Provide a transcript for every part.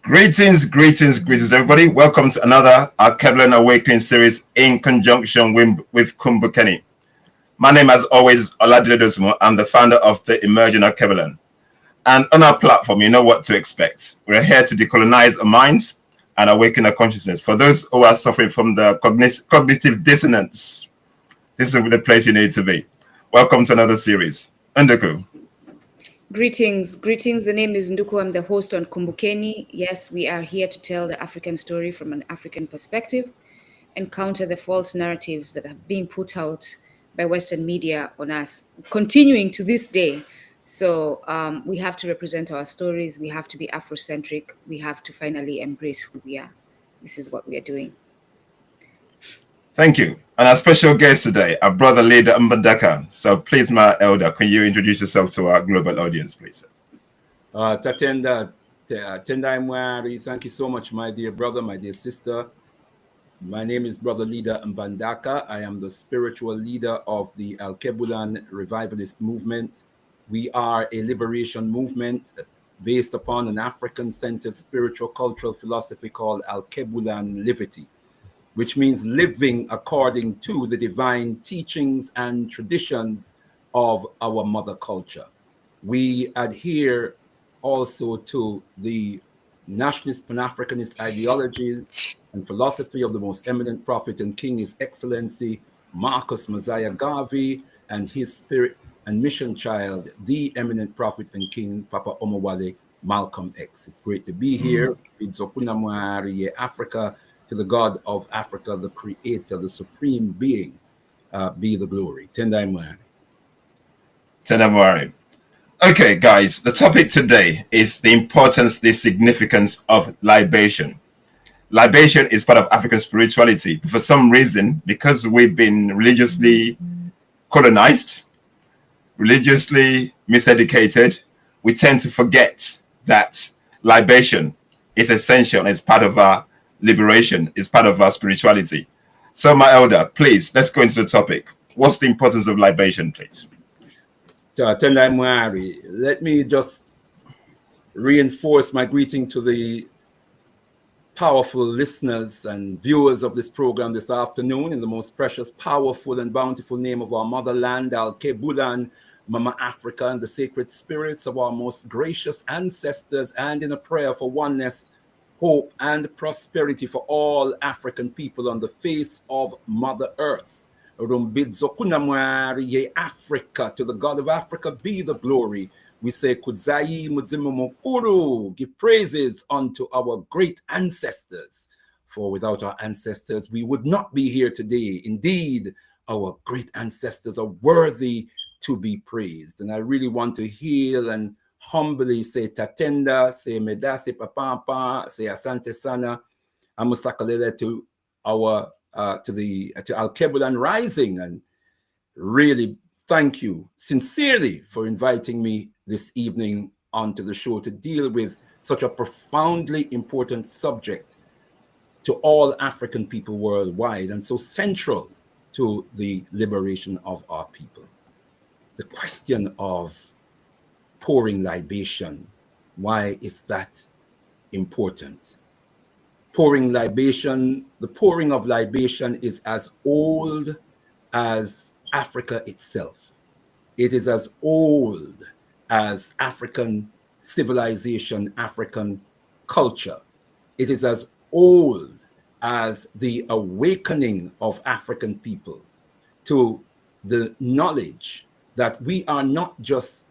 Greetings, everybody. Welcome to another Alkebulan Awakening series in conjunction with Kumbukeni. My name, as always, is Oladile Dosmo. I'm the founder of the Emerging Alkebulan. And on our platform, you know what to expect. We're here to decolonize our minds and awaken our consciousness. For those who are suffering from the cognitive dissonance, this is the place you need to be. Welcome to another series. Nduku. Greetings. The name is Nduku. I'm the host on Kumbukeni. Yes, we are here to tell the African story from an African perspective and counter the false narratives that are being put out by Western media on us, continuing to this day. So we have to represent our stories. We have to be Afrocentric. We have to finally embrace who we are. This is what we are doing. Thank you. And our special guest today, our brother leader Mbandaka. So please, my elder, can you introduce yourself to our global audience, please? Tenda Mwari, thank you so much, my dear brother, my dear sister. My name is Brother Leader Mbandaka. I am the spiritual leader of the Alkebu-Lan Revivalist Movement. We are a liberation movement based upon an African-centered spiritual cultural philosophy called Alkebu-Lan Liberty, which means living according to the divine teachings and traditions of our mother culture. We adhere also to the nationalist pan-Africanist ideology and philosophy of the most eminent prophet and king, His Excellency Marcus Mosiah Garvey, and his spirit and mission child, the eminent prophet and king, Papa Omowale Malcolm X. It's great to be here. Africa, to the God of Africa, the creator, the supreme being, be the glory. Tendai Mwari. Okay, guys, the topic today is the importance, the significance of libation. Libation is part of African spirituality. For some reason, because we've been religiously colonized, religiously miseducated, we tend to forget that libation is essential as part of our liberation, is part of our spirituality. So, my elder, please, let's go into the topic. What's the importance of libation, please? Let me just reinforce my greeting to the powerful listeners and viewers of this program this afternoon in the most precious, powerful, and bountiful name of our motherland, Alkebulan, Mama Africa, and the sacred spirits of our most gracious ancestors, and in a prayer for oneness, hope, and prosperity for all African people on the face of Mother Earth. Africa, to the God of Africa be the glory. We say, Kudzai Mudzimu Mukuru, give praises unto our great ancestors. For without our ancestors, we would not be here today. Indeed, our great ancestors are worthy to be praised. And I really want to hail and humbly say Tatenda, say Medase Papampa, say Asante Sana, Amusakalele to our to Alkebulan Rising, and really thank you sincerely for inviting me this evening onto the show to deal with such a profoundly important subject to all African people worldwide and so central to the liberation of our people. The question of pouring libation, why is that important? Pouring libation, the pouring of libation is as old as Africa itself. It is as old as African civilization, African culture. It is as old as the awakening of African people to the knowledge that we are not just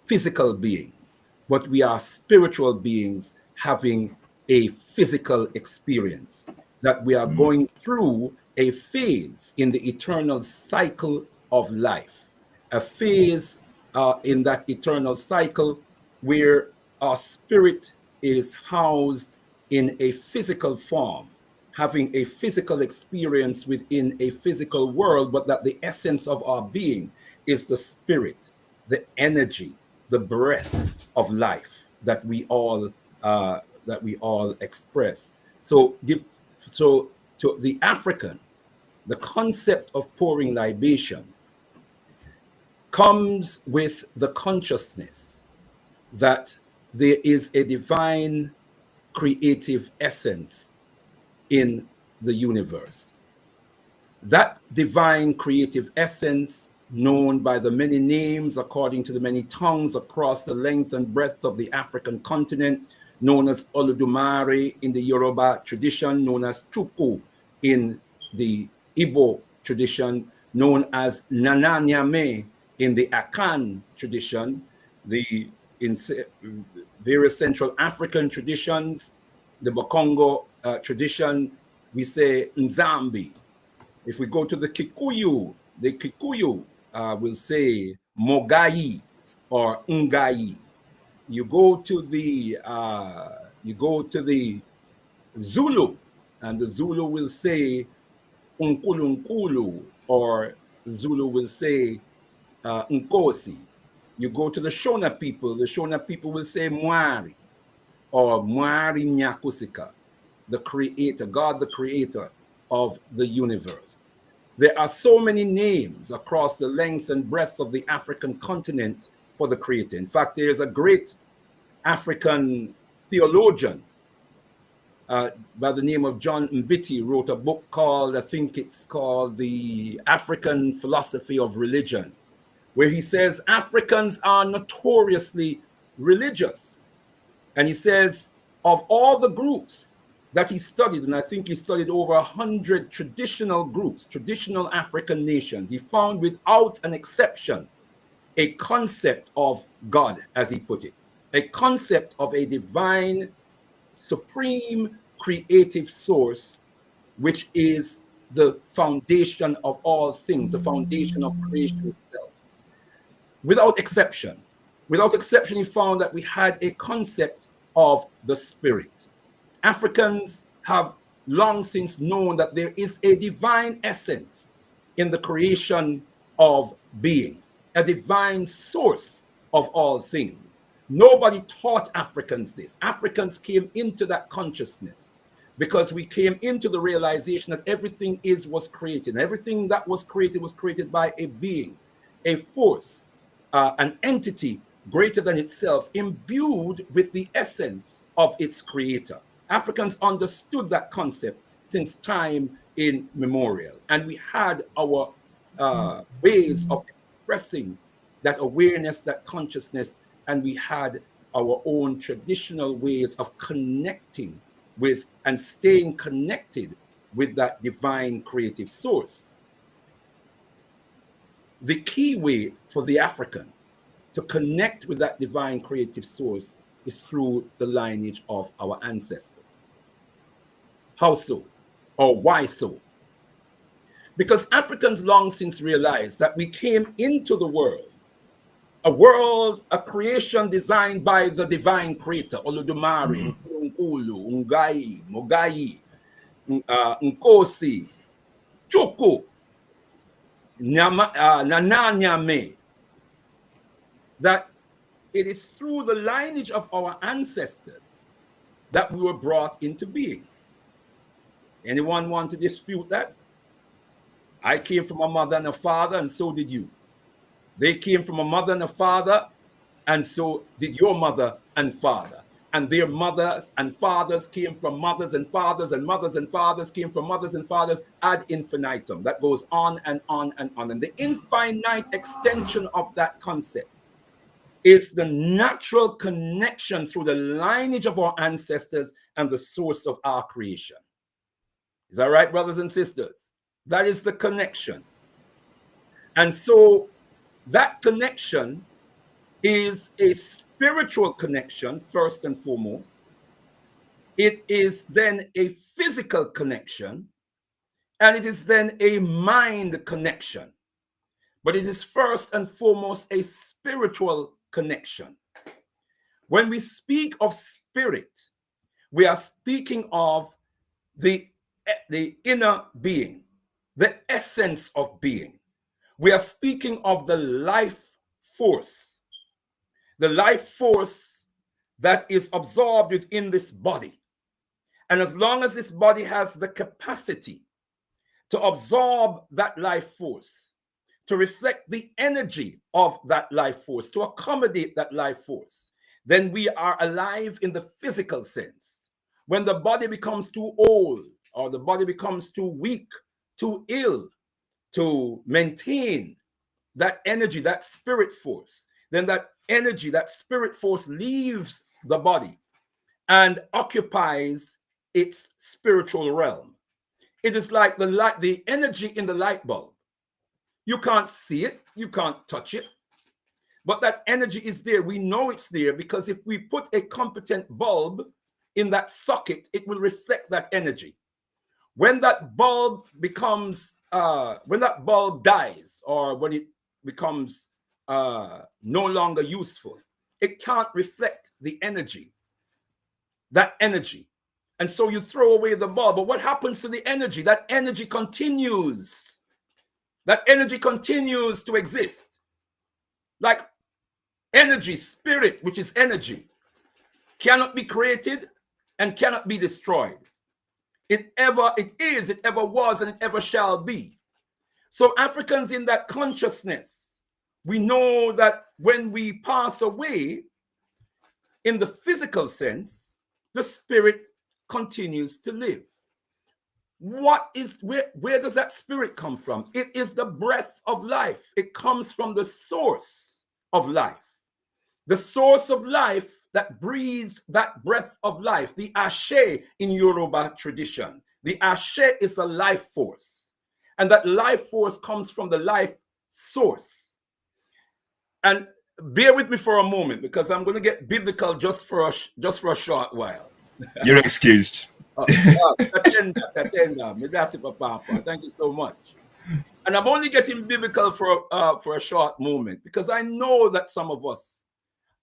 physical beings, but we are spiritual beings having a physical experience, that we are going through a phase in the eternal cycle of life, a phase in that eternal cycle where our spirit is housed in a physical form, having a physical experience within a physical world, but that the essence of our being is the spirit, the energy, the breath of life that we all express. So to the African, the concept of pouring libation comes with the consciousness that there is a divine creative essence in the universe. That divine creative essence, known by the many names according to the many tongues across the length and breadth of the African continent, known as Olodumare in the Yoruba tradition, known as Chukwu in the Igbo tradition, known as Nananyame in the Akan tradition, in various Central African traditions, the Bakongo tradition, we say Nzambi. If we go to the Kikuyu will say Mogai or Ngai. You go to the Zulu, and the Zulu will say Unkulunkulu, or Zulu will say Nkosi. You go to the Shona people will say Mwari, or Mwari Nyakusika, the creator, God the creator of the universe. There are so many names across the length and breadth of the African continent for the creator. In fact, there's a great African theologian by the name of John Mbiti, wrote a book called, I think it's called The African Philosophy of Religion, where he says Africans are notoriously religious. And he says of all the groups that he studied, and I think he studied over 100 traditional groups, traditional African nations, he found without an exception a concept of God, as he put it, a concept of a divine, supreme, creative source, which is the foundation of all things, the foundation of creation itself. Without exception, he found that we had a concept of the spirit. Africans have long since known that there is a divine essence in the creation of being, a divine source of all things. Nobody taught Africans this. Africans came into that consciousness because we came into the realization that everything was created. Everything that was created by a being, a force, an entity greater than itself, imbued with the essence of its creator. Africans understood that concept since time immemorial, and we had our ways of expressing that awareness, that consciousness, and we had our own traditional ways of connecting with and staying connected with that divine creative source. The key way for the African to connect with that divine creative source is through the lineage of our ancestors. How so? Or why so? Because Africans long since realized that we came into the world, a creation designed by the divine creator, Olodumare, Nkulu, Ngai, Mogai, Nkosi, Chukwu, Nananyame, that it is through the lineage of our ancestors that we were brought into being. Anyone want to dispute that? I came from a mother and a father, and so did you. They came from a mother and a father, and so did your mother and father. And their mothers and fathers came from mothers and fathers, and mothers and fathers came from mothers and fathers ad infinitum. That goes on and on and on. And the infinite extension of that concept is the natural connection through the lineage of our ancestors and the source of our creation. Is that right, brothers and sisters? That is the connection. And so that connection is a spiritual connection, first and foremost. It is then a physical connection, and it is then a mind connection. But it is first and foremost a spiritual connection. When we speak of spirit, we are speaking of the inner being, the essence of being. We are speaking of the life force that is absorbed within this body. And as long as this body has the capacity to absorb that life force, to reflect the energy of that life force, to accommodate that life force, then we are alive in the physical sense. When the body becomes too old, or the body becomes too weak, too ill to maintain that energy, that spirit force, then that energy, that spirit force leaves the body and occupies its spiritual realm. It is like the light, the energy in the light bulb. You can't see it, you can't touch it, but that energy is there. We know it's there because if we put a competent bulb in that socket, it will reflect that energy. When that bulb becomes, when that bulb dies, or when it becomes no longer useful, it can't reflect the energy, that energy. And so you throw away the bulb. But what happens to the energy? That energy continues. That energy continues to exist. Like energy, spirit, which is energy, cannot be created and cannot be destroyed. It is, it ever was, and it ever shall be. So Africans in that consciousness, we know that when we pass away, in the physical sense, the spirit continues to live. Where does that spirit come from? It is the breath of life. It comes from the source of life. The source of life that breathes that breath of life, the Ashe in Yoruba tradition. The Ashe is a life force. And that life force comes from the life source. And bear with me for a moment, because I'm going to get biblical just for a short while. You're excused. Thank you so much. And I'm only getting biblical for a short moment, because I know that some of us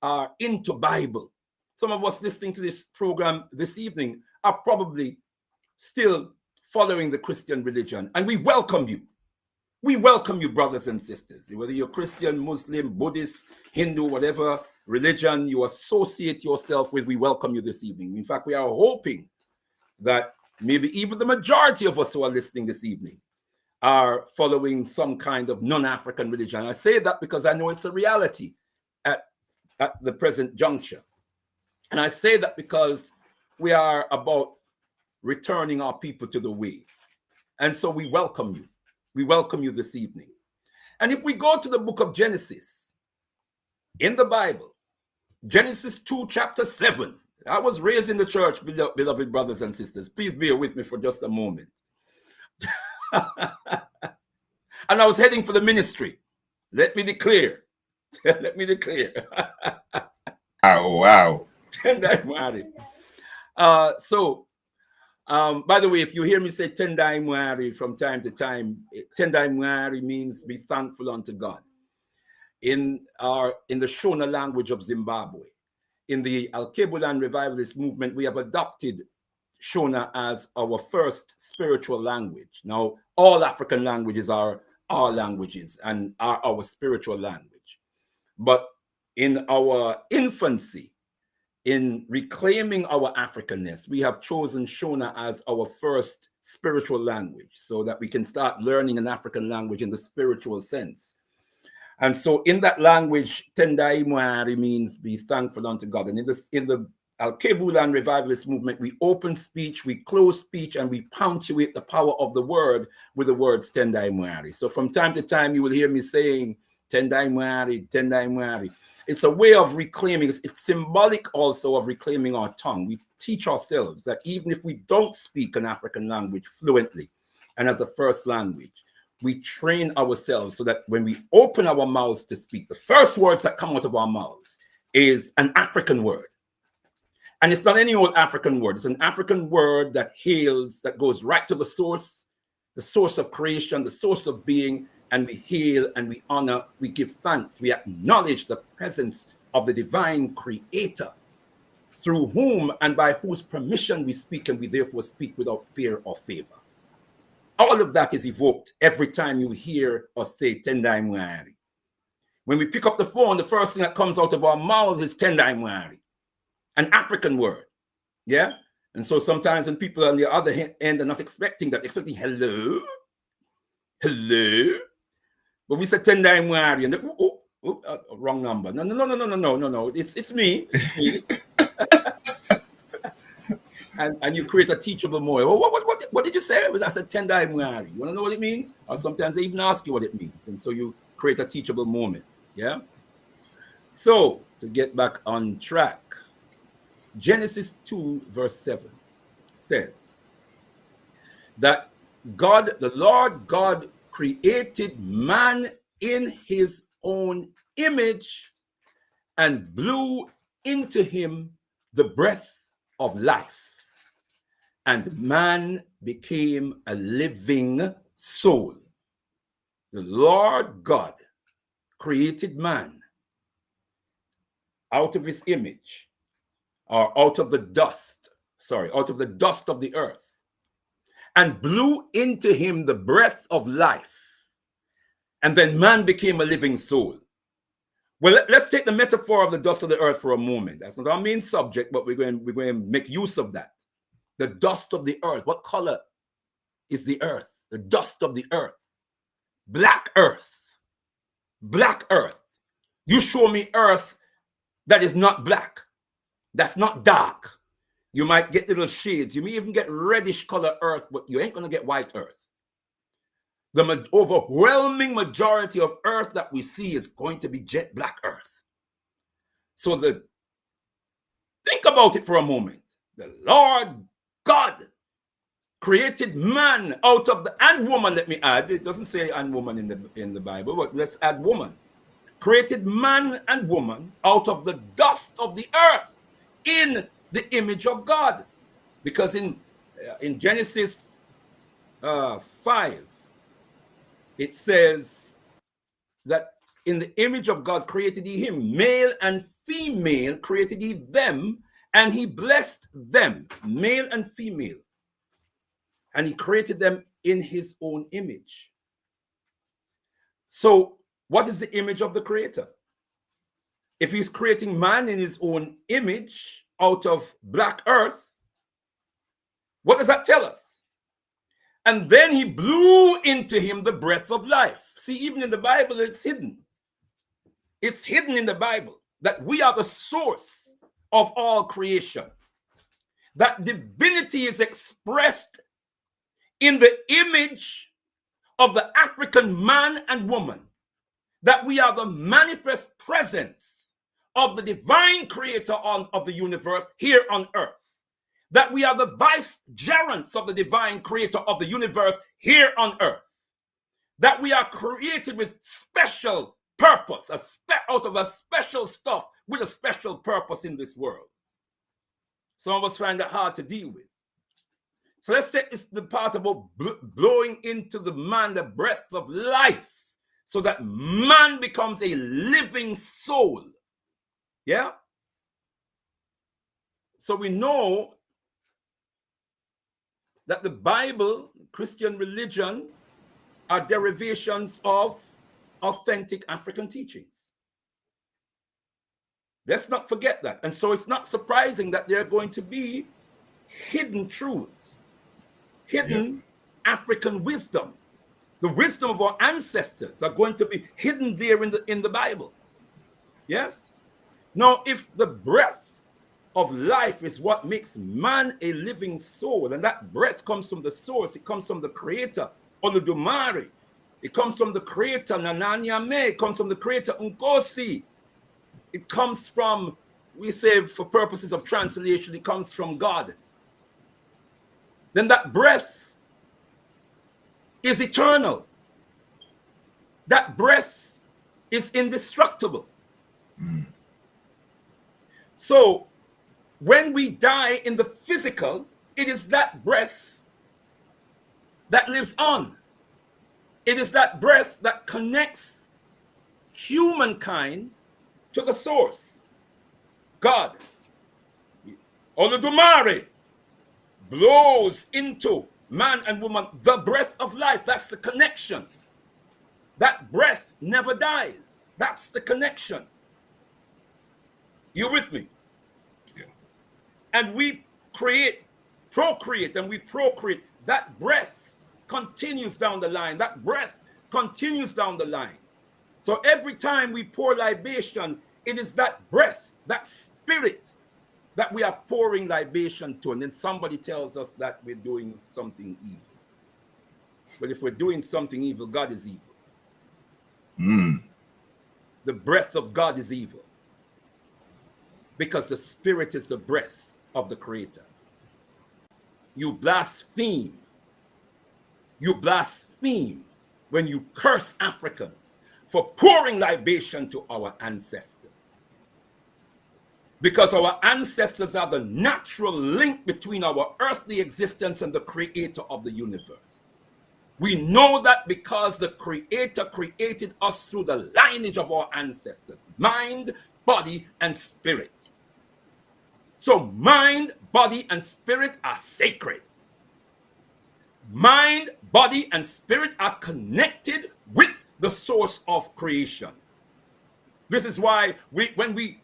are into Bible. Some of us listening to this program this evening are probably still following the Christian religion, and we welcome you. We welcome you, brothers and sisters. Whether you're Christian, Muslim, Buddhist, Hindu, whatever religion you associate yourself with, we welcome you this evening. In fact, we are hoping that maybe even the majority of us who are listening this evening are following some kind of non-African religion. I say that because I know it's a reality at the present juncture. And I say that because we are about returning our people to the way. And so we welcome you. We welcome you this evening. And if we go to the book of Genesis in the Bible, Genesis 2, chapter 7. I was raised in the church, beloved brothers and sisters. Please bear with me for just a moment. And I was heading for the ministry. Let me declare. Let me declare. Oh, wow. By the way, if you hear me say Tendai Mwari from time to time, Tendai Mwari means be thankful unto God. In the Shona language of Zimbabwe, in the Alkebu-Lan Revivalist Movement, we have adopted Shona as our first spiritual language. Now, all African languages are our languages and are our spiritual language. But in our infancy, in reclaiming our Africanness, we have chosen Shona as our first spiritual language so that we can start learning an African language in the spiritual sense. And so in that language, Tendai Mwari means be thankful unto God. And in the Alkebu-Lan Revivalist Movement, we open speech, we close speech, and we punctuate the power of the word with the words Tendai Mwari. So from time to time, you will hear me saying Tendai Mwari, Tendai Mwari. It's a way of reclaiming. It's symbolic also of reclaiming our tongue. We teach ourselves that even if we don't speak an African language fluently and as a first language, we train ourselves so that when we open our mouths to speak, the first words that come out of our mouths is an African word. And it's not any old African word. It's an African word that hails, that goes right to the source of creation, the source of being, and we hail and we honor, we give thanks, we acknowledge the presence of the divine creator through whom and by whose permission we speak, and we therefore speak without fear or favor. All of that is evoked every time you hear us say Tendai Mwari. When we pick up the phone, the first thing that comes out of our mouths is Tendai Mwari, an African word. Yeah? And so sometimes when people on the other end are not expecting that, expecting hello, hello. But we say Tendai Mwari, and wrong number. No. It's me. It's me. and you create a teachable moment. Well, what did you say? I said tendai mwari. You want to know what it means? Or sometimes they even ask you what it means. And so you create a teachable moment. Yeah? So, to get back on track, Genesis 2 verse 7 says that God, the Lord God, created man in his own image and blew into him the breath of life, and man became a living soul. The Lord God created man out of his image, or out of the dust of the earth, and blew into him the breath of life. And then man became a living soul. Well, let's take the metaphor of the dust of the earth for a moment. That's not our main subject, but we're going to make use of that. The dust of the earth. What color is the earth? The dust of the earth. Black earth. Black earth. You show me earth that is not black, that's not dark. You might get little shades. You may even get reddish color earth, but you ain't going to get white earth. The overwhelming majority of earth that we see is going to be jet black earth. So think about it for a moment. The Lord God created man out of and woman, let me add. It doesn't say and woman in the Bible, but let's add woman. Created man and woman out of the dust of the earth in the image of God. Because in Genesis 5, it says that in the image of God created he him, male and female created he them, and he blessed them, male and female. And he created them in his own image. So, what is the image of the Creator? If he's creating man in his own image out of black earth, what does that tell us? And then he blew into him the breath of life. See, even in the Bible, it's hidden. It's hidden in the Bible that we are the source of all creation. That divinity is expressed in the image of the African man and woman. That we are the manifest presence of the divine creator of the universe here on earth. That we are the vicegerents of the divine creator of the universe here on earth. That we are created with special purpose, out of a special stuff with a special purpose in this world. Some of us find that hard to deal with. So let's take the part about blowing into the man the breath of life, so that man becomes a living soul. Yeah? So we know that the Bible, Christian religion, are derivations of authentic African teachings. Let's not forget that. And so it's not surprising that there are going to be hidden truths, hidden African wisdom. The wisdom of our ancestors are going to be hidden there in the Bible. Yes? Now, if the breath of life is what makes man a living soul, and that breath comes from the source, it comes from the creator, Oludumare, it comes from the creator, Nananyame, it comes from the creator, Nkosi, it comes from, we say for purposes of translation, it comes from God. Then that breath is eternal. That breath is indestructible. So when we die in the physical, it is that breath that lives on. It is that breath that connects humankind to the source, God. Oludumare blows into man and woman the breath of life. That's the connection. That breath never dies. That's the connection. You with me? Yeah. And we procreate, and we procreate. That breath continues down the line. That breath continues down the line. So every time we pour libation, it is that breath, that spirit that we are pouring libation to, and then somebody tells us that we're doing something evil. But if we're doing something evil, God is evil. The breath of God is evil, because the spirit is the breath of the Creator. You blaspheme. You blaspheme when you curse Africans for pouring libation to our ancestors. Because our ancestors are the natural link between our earthly existence and the Creator of the universe. We know that because the Creator created us through the lineage of our ancestors, mind, body, and spirit. So mind, body, and spirit are sacred. Mind, body, and spirit are connected with the source of creation. This is why when we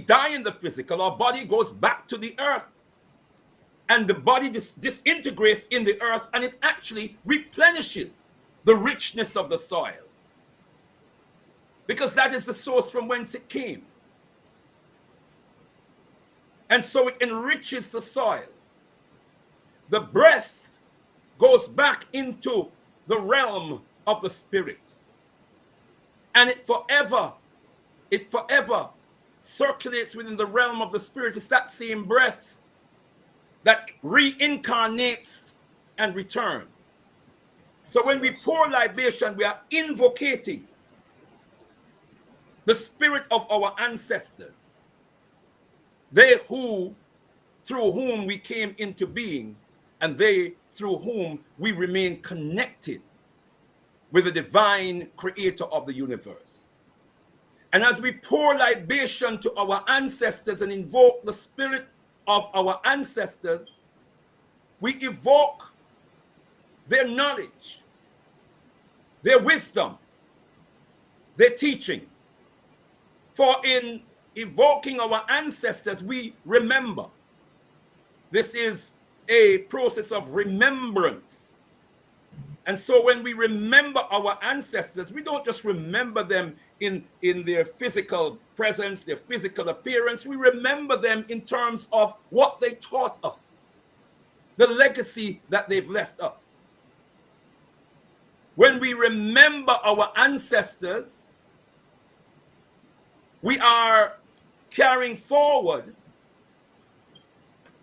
die in the physical, our body goes back to the earth. And the body disintegrates in the earth, and it actually replenishes the richness of the soil. Because that is the source from whence it came. And so it enriches the soil. The breath goes back into the realm of the spirit. And it forever circulates within the realm of the spirit. It's that same breath that reincarnates and returns. So when we pour libation, we are invocating the spirit of our ancestors, they through whom we came into being, and they through whom we remain connected with the divine Creator of the universe. And as we pour libation to our ancestors and invoke the spirit of our ancestors, we evoke their knowledge, their wisdom, their teachings. For in evoking our ancestors, we remember. This is a process of remembrance. And so when we remember our ancestors, we don't just remember them in their physical presence, their physical appearance. We remember them in terms of what they taught us, the legacy that they've left us. When we remember our ancestors, we are carrying forward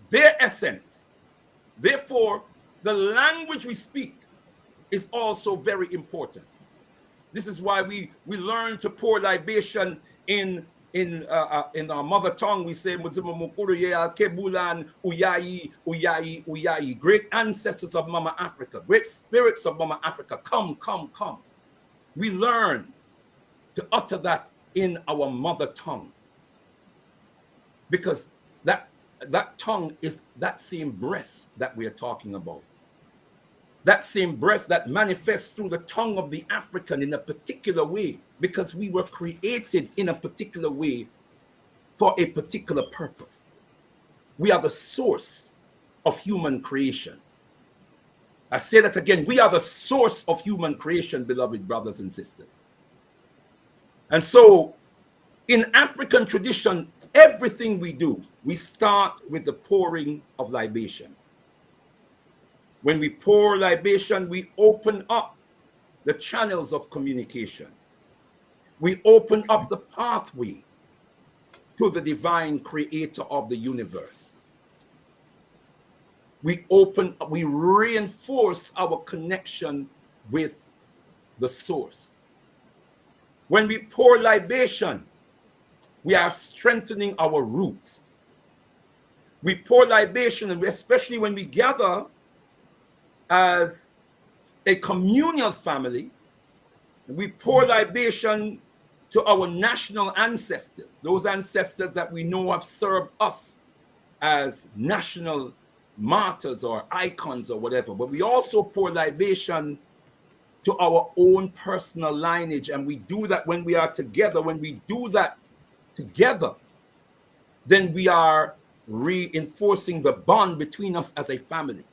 their essence. Therefore, the language we speak is also very important. This is why we learn to pour libation in our mother tongue. We say Alkebu-Lan Revivalist, great ancestors of Mama Africa, great spirits of Mama Africa, come, come, come. We learn to utter that in our mother tongue, because that tongue is that same breath that we are talking about. That same breath that manifests through the tongue of the African in a particular way, because we were created in a particular way for a particular purpose. We are the source of human creation. I say that again. We are the source of human creation, beloved brothers and sisters. And so in African tradition, everything we do, we start with the pouring of libation. When we pour libation, we open up the channels of communication. We open up the pathway to the divine Creator of the universe. We reinforce our connection with the source. When we pour libation, we are strengthening our roots. We pour libation, and especially when we gather as a communal family, we pour libation to our national ancestors, those ancestors that we know have served us as national martyrs or icons or whatever. But we also pour libation to our own personal lineage, and we do that when we are together. When we do that together, then we are reinforcing the bond between us as a family.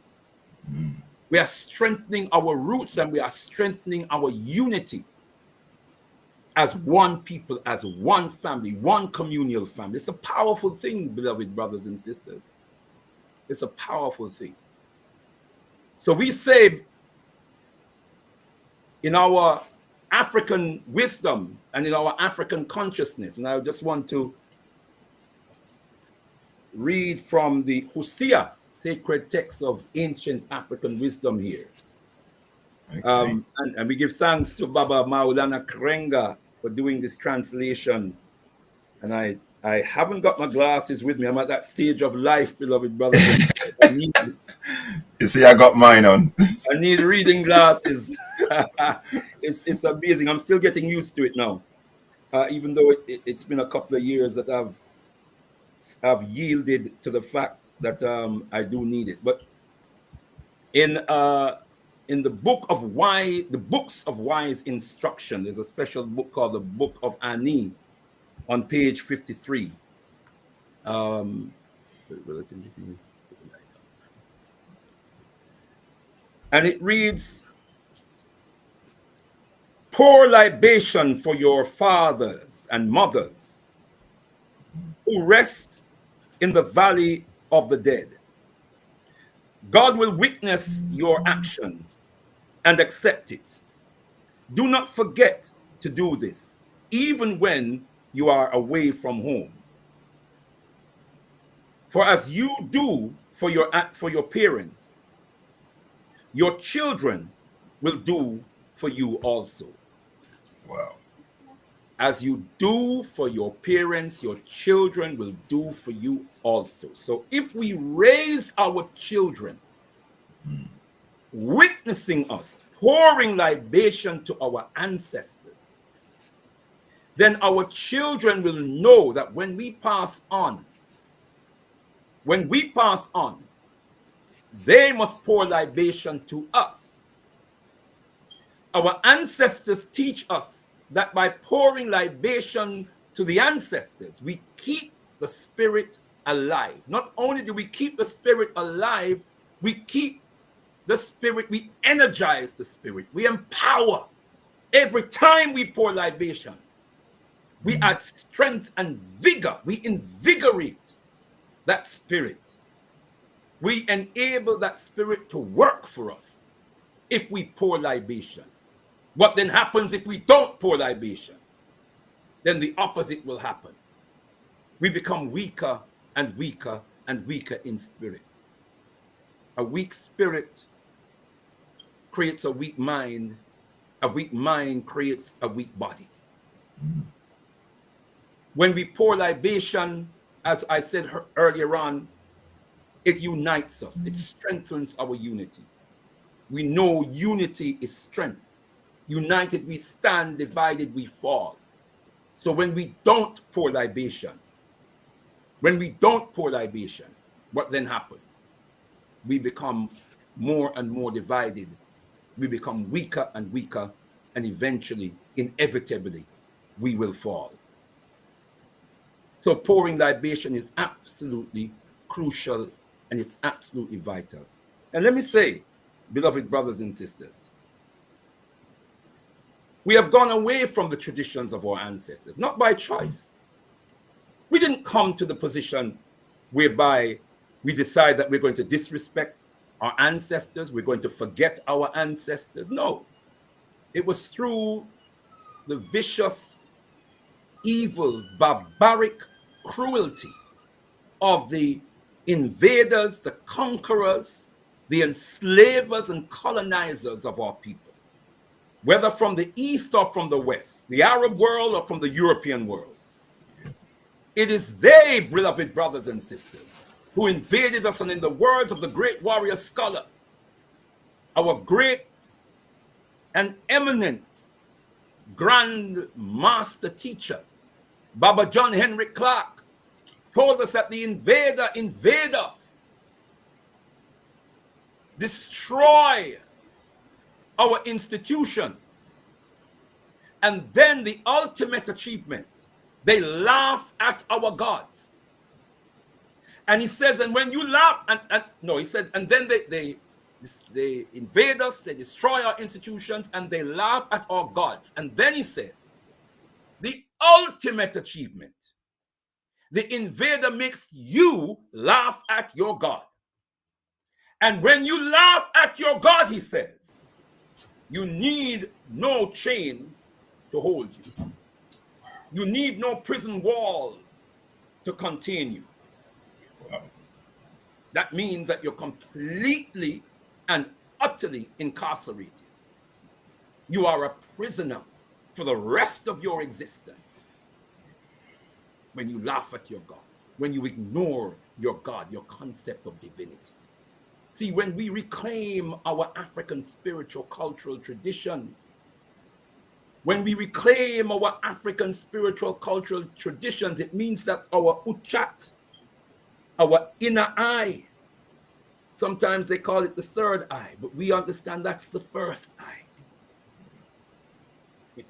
We are strengthening our roots, and we are strengthening our unity. as one people, as one family, one communal family. It's a powerful thing, beloved brothers and sisters. It's a powerful thing. So we say in our African wisdom and in our African consciousness, and I just want to read from the Hosea, sacred text of ancient African wisdom here. Okay. And we give thanks to Baba Maulana Krenga for doing this translation. And I haven't got my glasses with me. I'm at that stage of life, beloved brothers. You see, I got mine on. I need reading glasses. It's amazing. I'm still getting used to it now. Even though it's been a couple of years that I've yielded to the fact that I do need it. But in the books of wise instruction, there's a special book called the Book of Ani on page 53. And it reads, pour libation for your fathers and mothers who rest in the valley of the dead. God will witness your action and accept it. Do not forget to do this, even when you are away from home. For as you do for your parents, your children will do for you also. Wow. As you do for your parents, your children will do for you also. So if we raise our children, witnessing us, pouring libation to our ancestors, then our children will know that when we pass on, they must pour libation to us. Our ancestors teach us that by pouring libation to the ancestors, we keep the spirit alive. Not only do we keep the spirit alive, we keep the spirit, we energize the spirit, we empower. Every time we pour libation, we add strength and vigor. We invigorate that spirit. We enable that spirit to work for us if we pour libation. What then happens if we don't pour libation? Then the opposite will happen. We become weaker and weaker and weaker in spirit. A weak spirit creates a weak mind. A weak mind creates a weak body. When we pour libation, as I said earlier on, it unites us. It strengthens our unity. We know unity is strength. United we stand, divided we fall. So when we don't pour libation, what then happens? We become more and more divided. We become weaker and weaker, and eventually, inevitably, we will fall. So pouring libation is absolutely crucial, and it's absolutely vital. And let me say, beloved brothers and sisters, we have gone away from the traditions of our ancestors, not by choice. We didn't come to the position whereby we decide that we're going to disrespect our ancestors, we're going to forget our ancestors. No. It was through the vicious, evil, barbaric cruelty of the invaders, the conquerors, the enslavers and colonizers of our people, whether from the East or from the West, the Arab world or from the European world. It is they, beloved brothers and sisters, who invaded us, and in the words of the great warrior scholar, our great and eminent grand master teacher, Baba John Henry Clark, told us that the invader invade us, destroy our institutions, and then the ultimate achievement, they laugh at our gods. And he says, and when you laugh, and then they invade us, they destroy our institutions, and they laugh at our gods. And then he said, the ultimate achievement. The invader makes you laugh at your God. And when you laugh at your God, he says, you need no chains to hold you. You need no prison walls to contain you. Wow. That means that you're completely and utterly incarcerated. You are a prisoner for the rest of your existence. When you laugh at your God, when you ignore your God, your concept of divinity. See, when we reclaim our African spiritual cultural traditions, when we reclaim our African spiritual cultural traditions, it means that our uchat, our inner eye, sometimes they call it the third eye, but we understand that's the first eye.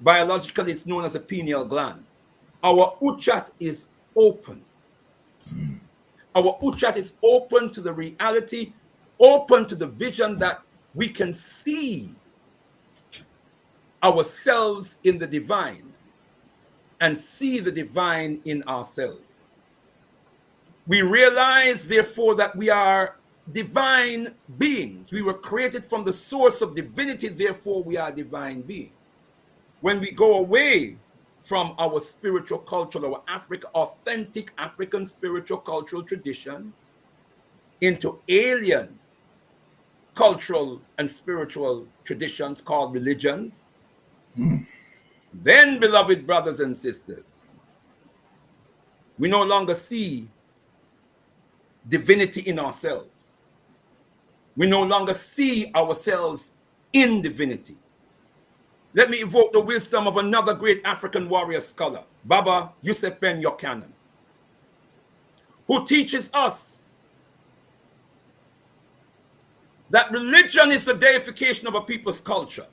Biologically, it's known as a pineal gland. Our uchat is open. Our uchat is open to the reality, open to the vision that we can see ourselves in the divine and see the divine in ourselves. We realize, therefore, that we are divine beings. We were created from the source of divinity, therefore we are divine beings. When we go away from our spiritual culture, our authentic African spiritual cultural traditions, into alien cultural and spiritual traditions called religions, then, beloved brothers and sisters, we no longer see divinity in ourselves. We no longer see ourselves in divinity. Let me evoke the wisdom of another great African warrior scholar, Baba Yusuf Ben Yochanan, who teaches us that religion is the deification of a people's culture.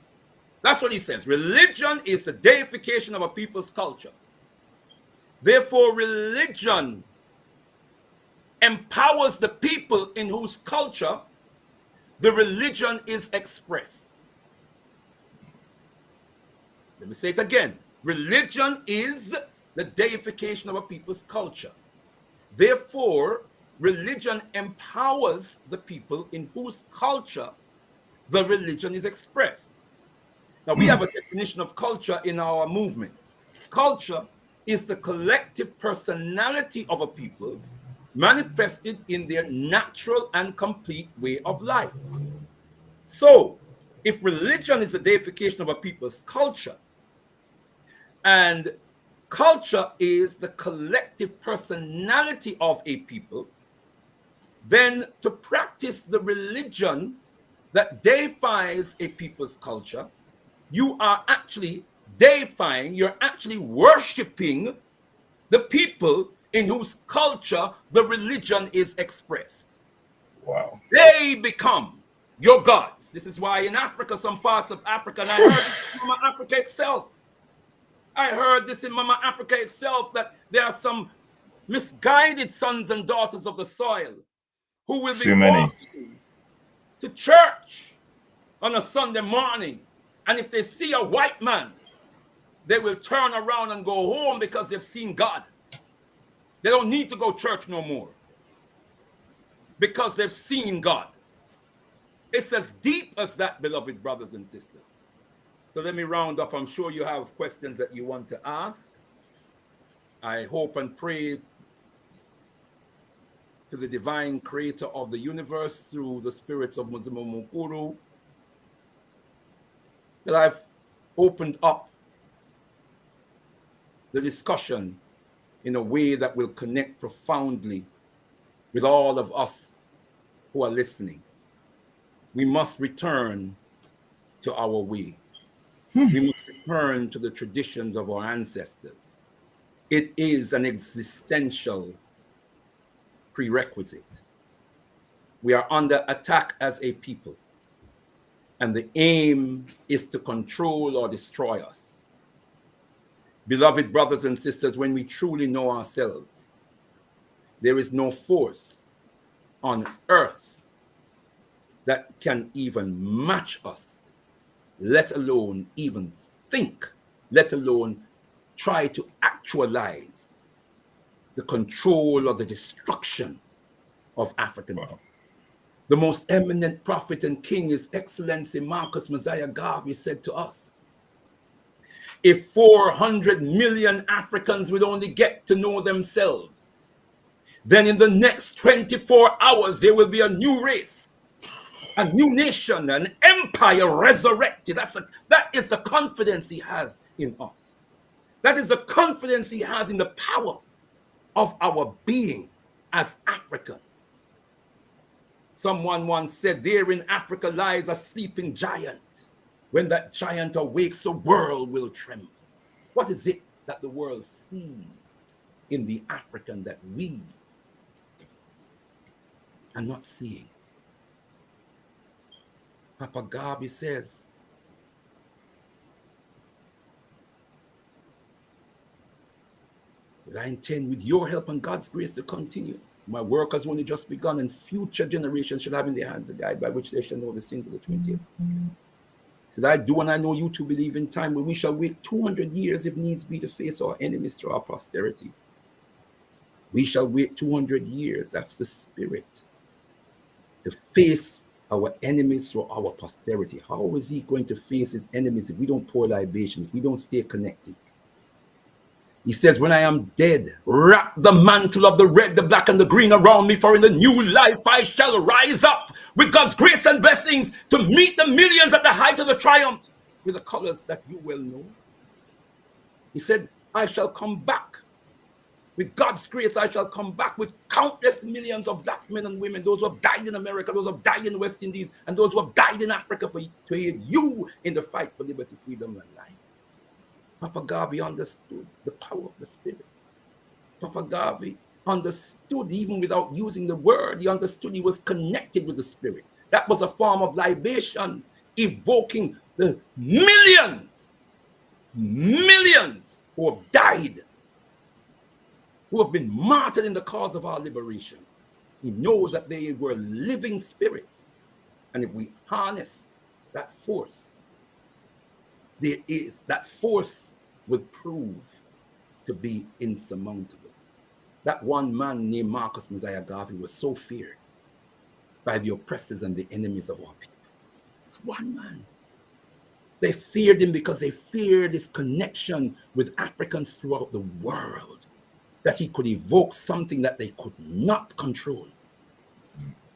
That's what he says. Religion is the deification of a people's culture. Therefore, religion empowers the people in whose culture the religion is expressed. Let me say it again. Religion is the deification of a people's culture. Therefore, religion empowers the people in whose culture the religion is expressed. Now, we have a definition of culture in our movement. Culture is the collective personality of a people manifested in their natural and complete way of life. So, if religion is the deification of a people's culture, and culture is the collective personality of a people, then to practice the religion that deifies a people's culture, you are actually deifying, you're actually worshiping the people in whose culture the religion is expressed. Wow. They become your gods. This is why in Africa, some parts of Africa, and I heard this in Mama Africa itself. I heard this in Mama Africa itself, that there are some misguided sons and daughters of the soil who will be walking to church on a Sunday morning, and if they see a white man, they will turn around and go home because they've seen God. They don't need to go to church no more because they've seen God. It's as deep as that, beloved brothers and sisters. So let me round up. I'm sure you have questions that you want to ask. I hope and pray to the divine creator of the universe through the spirits of Mzimu Mukuru that I've opened up the discussion in a way that will connect profoundly with all of us who are listening. We must return to our way. We must return to the traditions of our ancestors. It is an existential prerequisite. We are under attack as a people, and the aim is to control or destroy us. Beloved brothers and sisters, when we truly know ourselves, there is no force on earth that can even match us, let alone even think, let alone try to actualize the control or the destruction of African people. The most eminent prophet and king, His Excellency Marcus Mosiah Garvey, said to us, if 400 million Africans would only get to know themselves, then in the next 24 hours, there will be a new race, a new nation, an empire resurrected. That is the confidence he has in us. That is the confidence he has in the power of our being as Africans. Someone once said, there in Africa lies a sleeping giant. When that giant awakes, the world will tremble. What is it that the world sees in the African that we are not seeing? Papa Garvey says, I intend with your help and God's grace to continue. My work has only just begun, and future generations shall have in their hands a guide by which they shall know the sins of the 20th. He says, I do and I know you to believe in time when we shall wait 200 years if needs be to face our enemies through our posterity. We shall wait 200 years, that's the spirit, to face our enemies through our posterity. How is he going to face his enemies if we don't pour libation, if we don't stay connected? He says, when I am dead, wrap the mantle of the red, the black, and the green around me, for in the new life I shall rise up with God's grace and blessings to meet the millions at the height of the triumph with the colors that you well know. He said, I shall come back. With God's grace, I shall come back with countless millions of black men and women, those who have died in America, those who have died in the West Indies, and those who have died in Africa to aid you in the fight for liberty, freedom, and life. Papa Garvey understood the power of the Spirit. Papa Garvey understood, even without using the word, he understood he was connected with the Spirit. That was a form of libation, evoking the millions who have died, who have been martyred in the cause of our liberation. He knows that they were living spirits. And if we harness that force, that force would prove to be insurmountable. That one man named Marcus Mosiah Garvey was so feared by the oppressors and the enemies of our people. One man. They feared him because they feared his connection with Africans throughout the world, that he could evoke something that they could not control.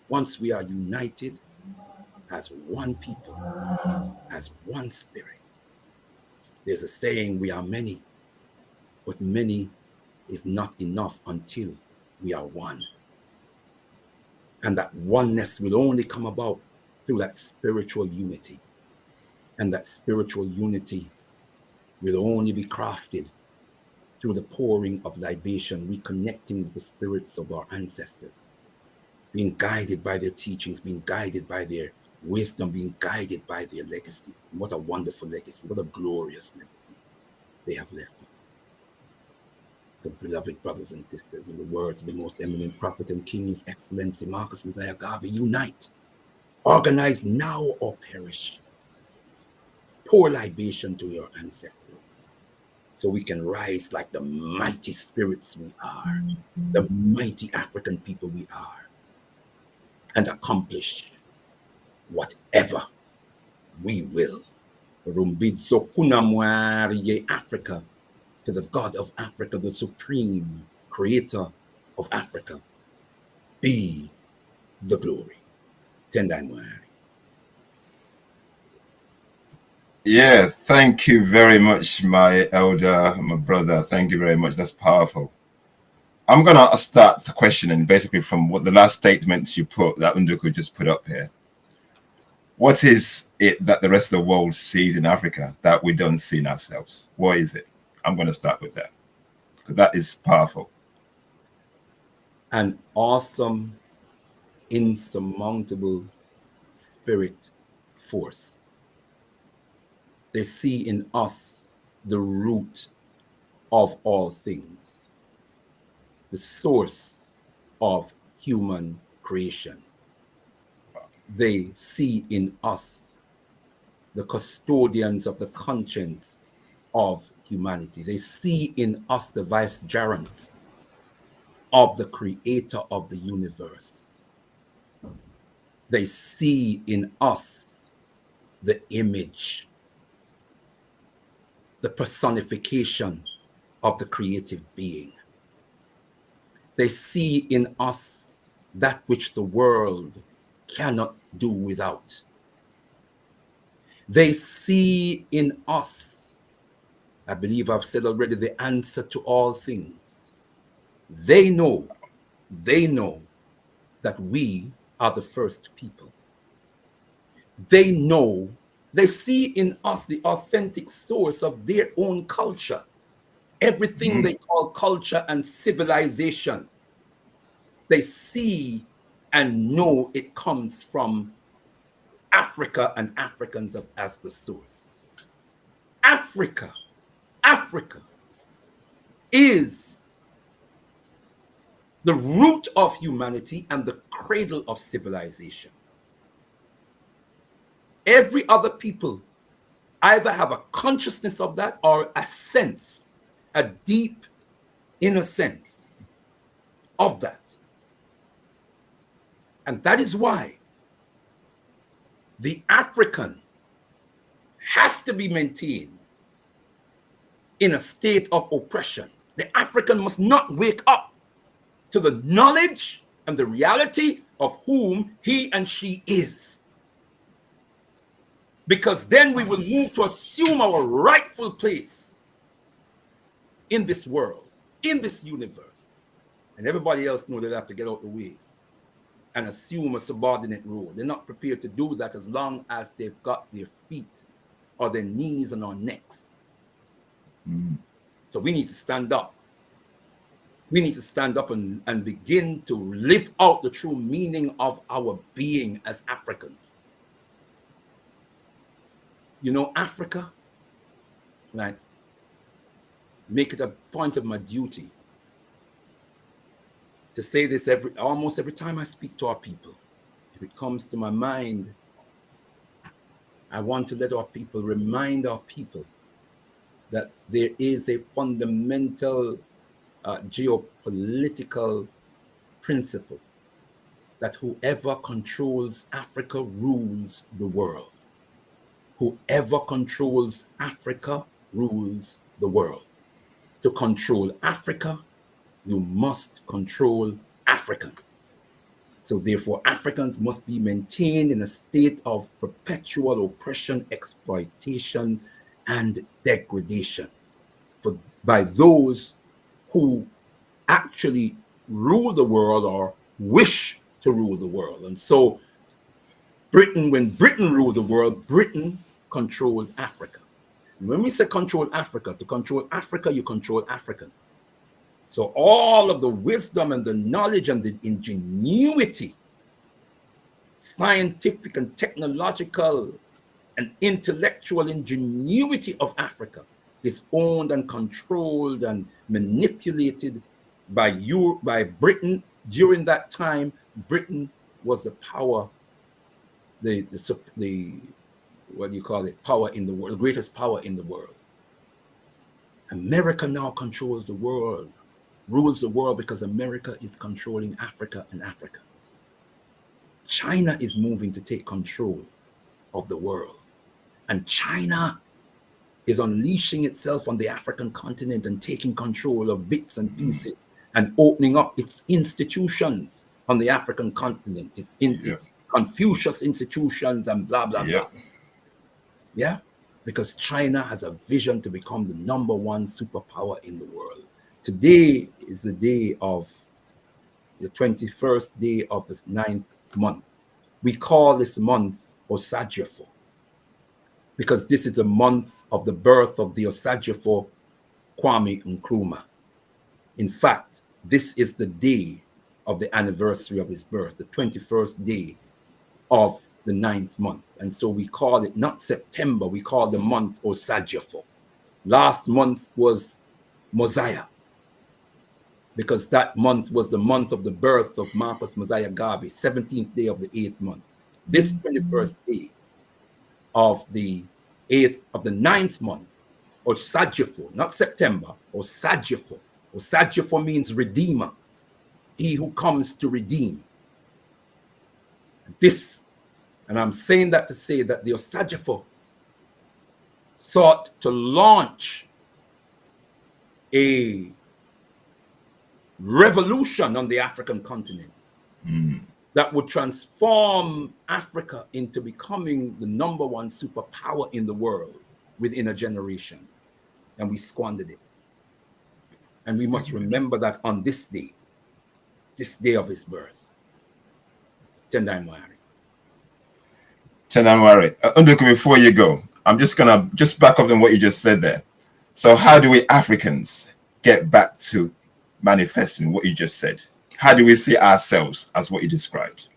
Once we are united as one people, as one spirit. There's a saying, we are many, but many is not enough until we are one. And that oneness will only come about through that spiritual unity. And that spiritual unity will only be crafted through the pouring of libation, reconnecting with the spirits of our ancestors, being guided by their teachings, being guided by their wisdom, being guided by their legacy. What a wonderful legacy, what a glorious legacy they have left us. So, beloved brothers and sisters, in the words of the most eminent prophet and king, His Excellency Marcus Mosiah Garvey, unite, organize now or perish. Pour libation to your ancestors so we can rise like the mighty spirits we are, the mighty African people we are, and accomplish whatever we will. Rumbidso kunamwari Africa, to the God of Africa, the supreme creator of Africa, be the glory. Tendai mwari. Yeah, thank you very much, my elder, my brother. Thank you very much. That's powerful. I'm going to start the questioning basically from what the last statements you put, that Nduku just put up here. What is it that the rest of the world sees in Africa that we don't see in ourselves? What is it? I'm going to start with that, because that is powerful. An awesome, insurmountable spirit force. They see in us the root of all things, the source of human creation. They see in us the custodians of the conscience of humanity. They see in us the vicegerents of the creator of the universe. They see in us the image, the personification of the creative being. They see in us that which the world cannot do without. They see in us, I believe I've said already, the answer to all things. They know that we are the first people. They know, they see in us the authentic source of their own culture. Everything they call culture and civilization, they see and know it comes from Africa and Africans as the source. Africa is the root of humanity and the cradle of civilization. Every other people either have a consciousness of that or a sense, a deep inner sense of that. And that is why the African has to be maintained in a state of oppression. The African must not wake up to the knowledge and the reality of whom he and she is. Because then we will move to assume our rightful place in this world, in this universe. And everybody else knows they have to get out the way and assume a subordinate role. They're not prepared to do that as long as they've got their feet or their knees on our necks. So we need to stand up. We need to stand up and begin to live out the true meaning of our being as Africans. You know, Africa, like, make it a point of my duty to say this almost every time I speak to our people. If it comes to my mind, I want to let our people, remind our people that there is a fundamental geopolitical principle that whoever controls Africa rules the world. Whoever controls Africa rules the world. To control Africa, you must control Africans. So therefore, Africans must be maintained in a state of perpetual oppression, exploitation, and degradation by those who actually rule the world or wish to rule the world. And so when Britain ruled the world, Britain controlled Africa. And when we say control Africa, to control Africa, you control Africans. So all of the wisdom and the knowledge and the ingenuity, scientific and technological and intellectual ingenuity of Africa is owned and controlled and manipulated by Britain. During that time, Britain was the power, the what do you call it? Power in the world, the greatest power in the world. America now controls the world, rules the world, because America is controlling Africa and Africans. China is moving to take control of the world. And China is unleashing itself on the African continent and taking control of bits and pieces and opening up its institutions on the African continent. It's Confucius institutions and blah, blah, blah. Yeah, because China has a vision to become the #1 superpower in the world. Today is the 21st day of this 9th month. We call this month Osagyefo, because this is a month of the birth of the Osagyefo Kwame Nkrumah. In fact, this is the day of the anniversary of his birth, the 21st day of the 9th month. And so we call it not September, we call the month Osagyefo. Last month was Mosiah, because that month was the month of the birth of Marcus Mosiah Garvey, 17th day of the 8th month. This 21st day of the 9th month or Sajifo, not September, or Sajifo. Or Sajifo means redeemer, he who comes to redeem. This, and I'm saying that to say that the Osajifo sought to launch a revolution on the African continent that would transform Africa into becoming the #1 superpower in the world within a generation. And we squandered it. And we must remember that on this day of his birth. Tendai Moari. Unduku, before you go, I'm just gonna back up on what you just said there. So how do we Africans get back to manifesting what you just said? How do we see ourselves as what you described?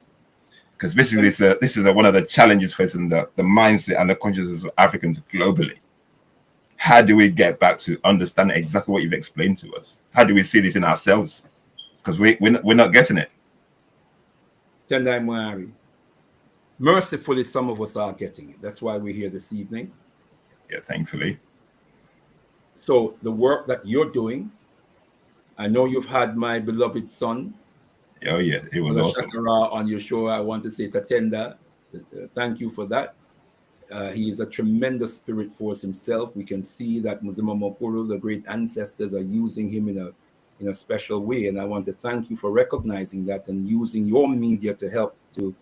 Because basically this is one of the challenges facing the mindset and the consciousness of Africans globally. How do we get back to understand exactly what you've explained to us? How do we see this in ourselves? Because we're not getting it. Tendai Moari. Mercifully, some of us are getting it. That's why we're here this evening. Yeah, thankfully. So the work that you're doing, I know you've had my beloved son. Oh yeah, it was awesome. Shakara on your show. I want to say Tatenda, thank you for that. He is a tremendous spirit force himself. We can see that Muzima Mokuru, the great ancestors, are using him in a special way. And I want to thank you for recognizing that and using your media to help to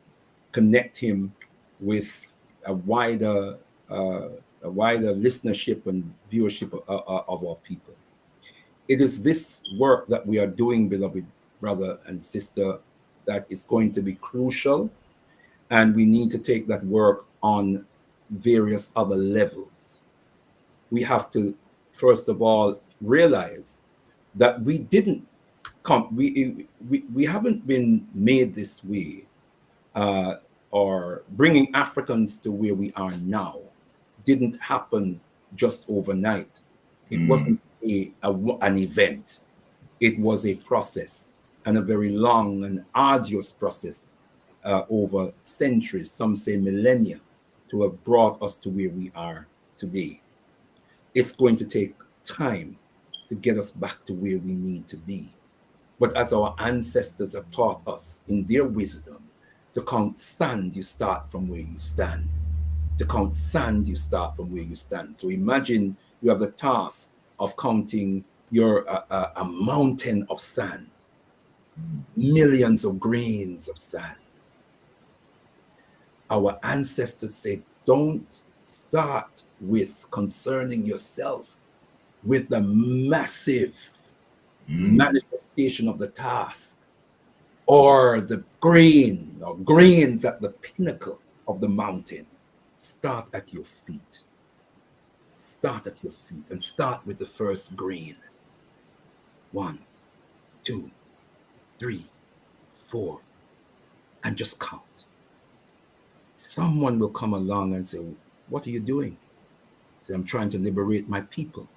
connect him with a wider listenership and viewership of our people. It is this work that we are doing, beloved brother and sister, that is going to be crucial. And we need to take that work on various other levels. We have to, first of all, realize that we didn't come, we haven't been made this way, or bringing Africans to where we are now didn't happen just overnight. It wasn't an event. It was a process, and a very long and arduous process over centuries, some say millennia, to have brought us to where we are today. It's going to take time to get us back to where we need to be. But as our ancestors have taught us in their wisdom, to count sand, you start from where you stand. To count sand, you start from where you stand. So imagine you have the task of counting a mountain of sand, millions of grains of sand. Our ancestors said, don't start with concerning yourself with the massive manifestation of the task, or the grain or grains at the pinnacle of the mountain. Start at your feet. Start at your feet and start with the first grain. 1, 2, 3, 4, and just count. Someone will come along and say, what are you doing? Say, I'm trying to liberate my people.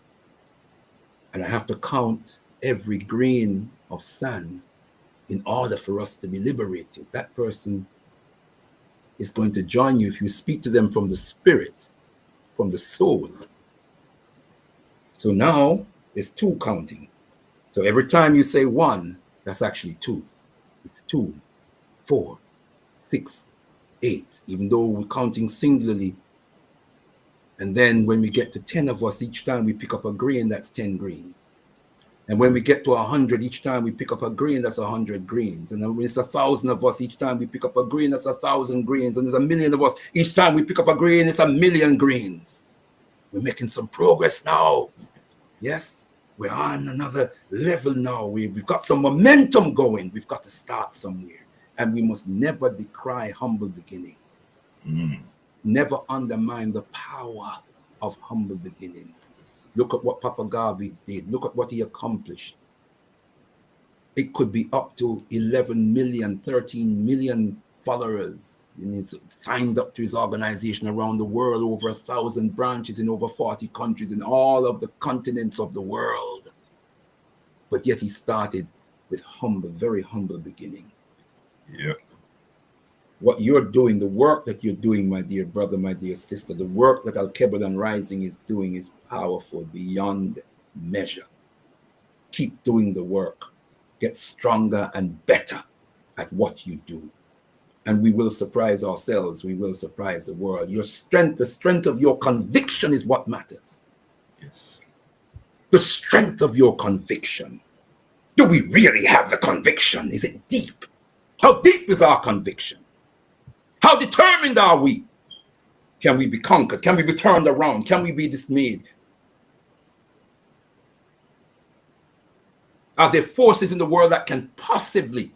And I have to count every grain of sand in order for us to be liberated. That person is going to join you if you speak to them from the spirit, from the soul. So now it's 2 counting. So every time you say 1, that's actually 2. It's 2, 4, 6, 8, even though we're counting singularly. And then when we get to 10 of us, each time we pick up a grain, that's 10 grains. And when we get to 100, each time we pick up a grain, that's 100 grains. And then when it's 1,000 of us, each time we pick up a grain, that's 1,000 grains. And there's 1,000,000 of us, each time we pick up a grain, it's 1,000,000 grains. We're making some progress now. Yes, we're on another level now. We've got some momentum going. We've got to start somewhere. And we must never decry humble beginnings. Never undermine the power of humble beginnings. Look at what Papa Garvey did. Look at what he accomplished. It could be up to 11 million, 13 million followers. And he's signed up to his organization around the world, over 1,000 branches in over 40 countries in all of the continents of the world. But yet he started with humble, very humble beginnings. Yeah. what you're doing, the work that you're doing, my dear brother, my dear sister, the work that Alkebulan Rising is doing is powerful beyond measure. Keep doing the work. Get stronger and better at what you do. And we will surprise ourselves. We will surprise the world. Your strength, the strength of your conviction is what matters. Yes. The strength of your conviction. Do we really have the conviction? Is it deep? How deep is our conviction? How determined are we? Can we be conquered? Can we be turned around? Can we be dismayed? Are there forces in the world that can possibly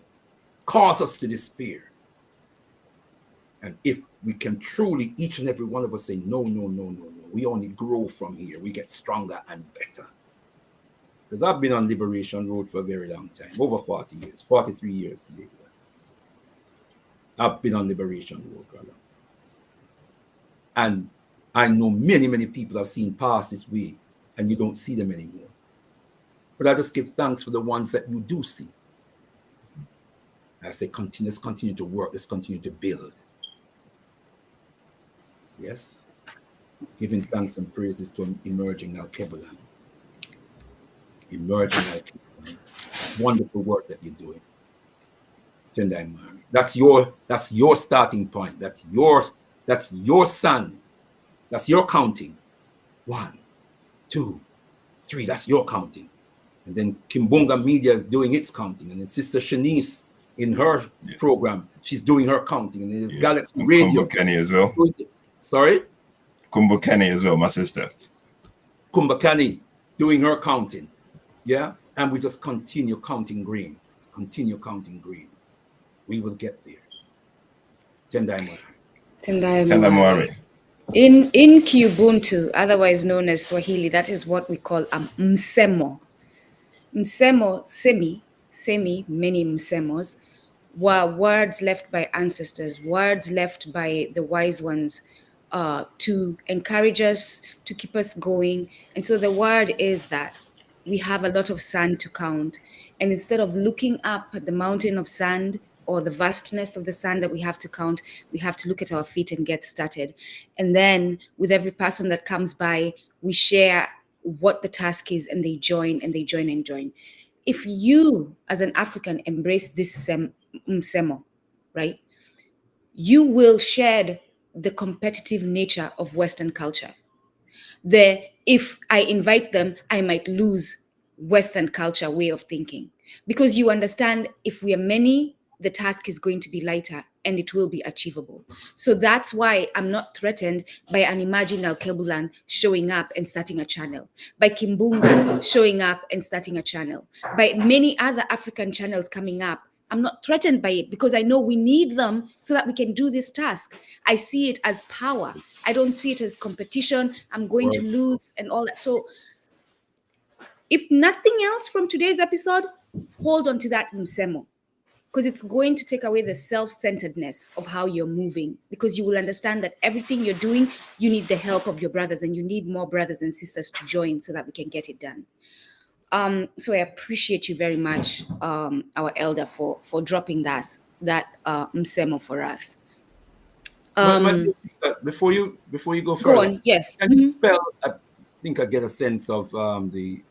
cause us to despair? And if we can truly, each and every one of us say, no, no, no, no, no. We only grow from here. We get stronger and better. Because I've been on Liberation Road for a very long time, over 40 years, 43 years to be exact. I've been on Liberation Road for a long time. And I know many, many people I've seen pass this way, and you don't see them anymore. But I just give thanks for the ones that you do see. I say, let's continue to work, let's continue to build. Yes. Giving thanks and praises to emerging Alkebulan. Emerging Alkebulan. Wonderful work that you're doing. Tendai Mari. That's your starting point. That's your son. That's your counting. 1, 2, 3. That's your counting. And then Kimbunga Media is doing its counting. And then Sister Shanice in her program, she's doing her counting. And there's Galaxy Radio. Kumbukeni as well. Sorry? Kumbukeni as well, my sister. Kumbukeni doing her counting. Yeah? And we just continue counting grains. Continue counting grains. We will get there. Tendai Mari. Tendai Mari. In Kiubuntu, otherwise known as Swahili, that is what we call msemo. Msemo, semi, many msemos, were words left by ancestors, words left by the wise ones to encourage us, to keep us going. And so the word is that we have a lot of sand to count. And instead of looking up at the mountain of sand or the vastness of the sand that we have to count, we have to look at our feet and get started. And then with every person that comes by, we share what the task is, and they join and they join and join. If you, as an African, embrace this msemo, right, you will shed the competitive nature of Western culture. If I invite them, I might lose Western culture way of thinking, because you understand if we are many, the task is going to be lighter and it will be achievable. So that's why I'm not threatened by an imagined Alkebulan showing up and starting a channel, by Kimbunga showing up and starting a channel, by many other African channels coming up. I'm not threatened by it because I know we need them so that we can do this task. I see it as power. I don't see it as competition. I'm going to lose and all that. So if nothing else from today's episode, hold on to that msemo, because it's going to take away the self-centeredness of how you're moving, because you will understand that everything you're doing, you need the help of your brothers, and you need more brothers and sisters to join so that we can get it done. So I appreciate you very much, our elder, for dropping that msemo for us. Before you go further, go on. Yes. Can you spell? I think I get a sense of the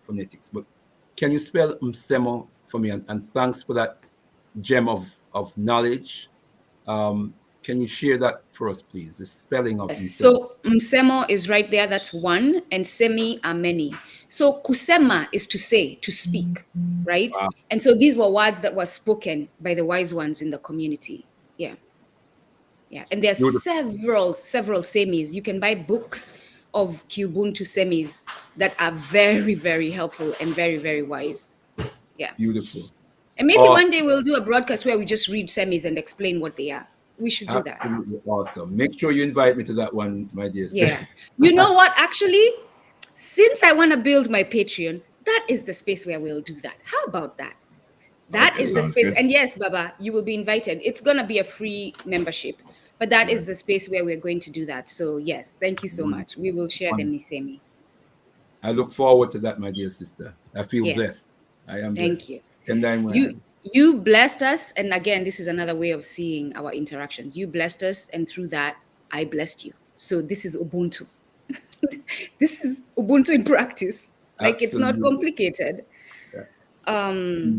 phonetics, but can you spell msemo for me? And thanks for that gem of knowledge. Can you share that for us, please? The spelling of msemo. So msemo is right there. That's one, and semi are many. So kusema is to say, to speak, right? Wow. And so these were words that were spoken by the wise ones in the community. Yeah. And there are several semis. You can buy books of Kiubuntu semis that are very, very helpful and very, very wise. Yeah. Beautiful. And maybe one day we'll do a broadcast where we just read semis and explain what they are. We should do that. Absolutely awesome. Make sure you invite me to that one, my dear. Yeah. You know what? Actually, since I want to build my Patreon, that is the space where we'll do that. How about that? That is the space. Good. And yes, Baba, you will be invited. It's going to be a free membership, but that is the space where we're going to do that. So yes, thank you so much. We will share the Misemi. I look forward to that, my dear sister. I feel blessed. I am Thank blessed. you. And then You blessed us, and again, this is another way of seeing our interactions. You blessed us, and through that, I blessed you. So this is Ubuntu. This is Ubuntu in practice. Like, it's not Absolutely. complicated. Yeah.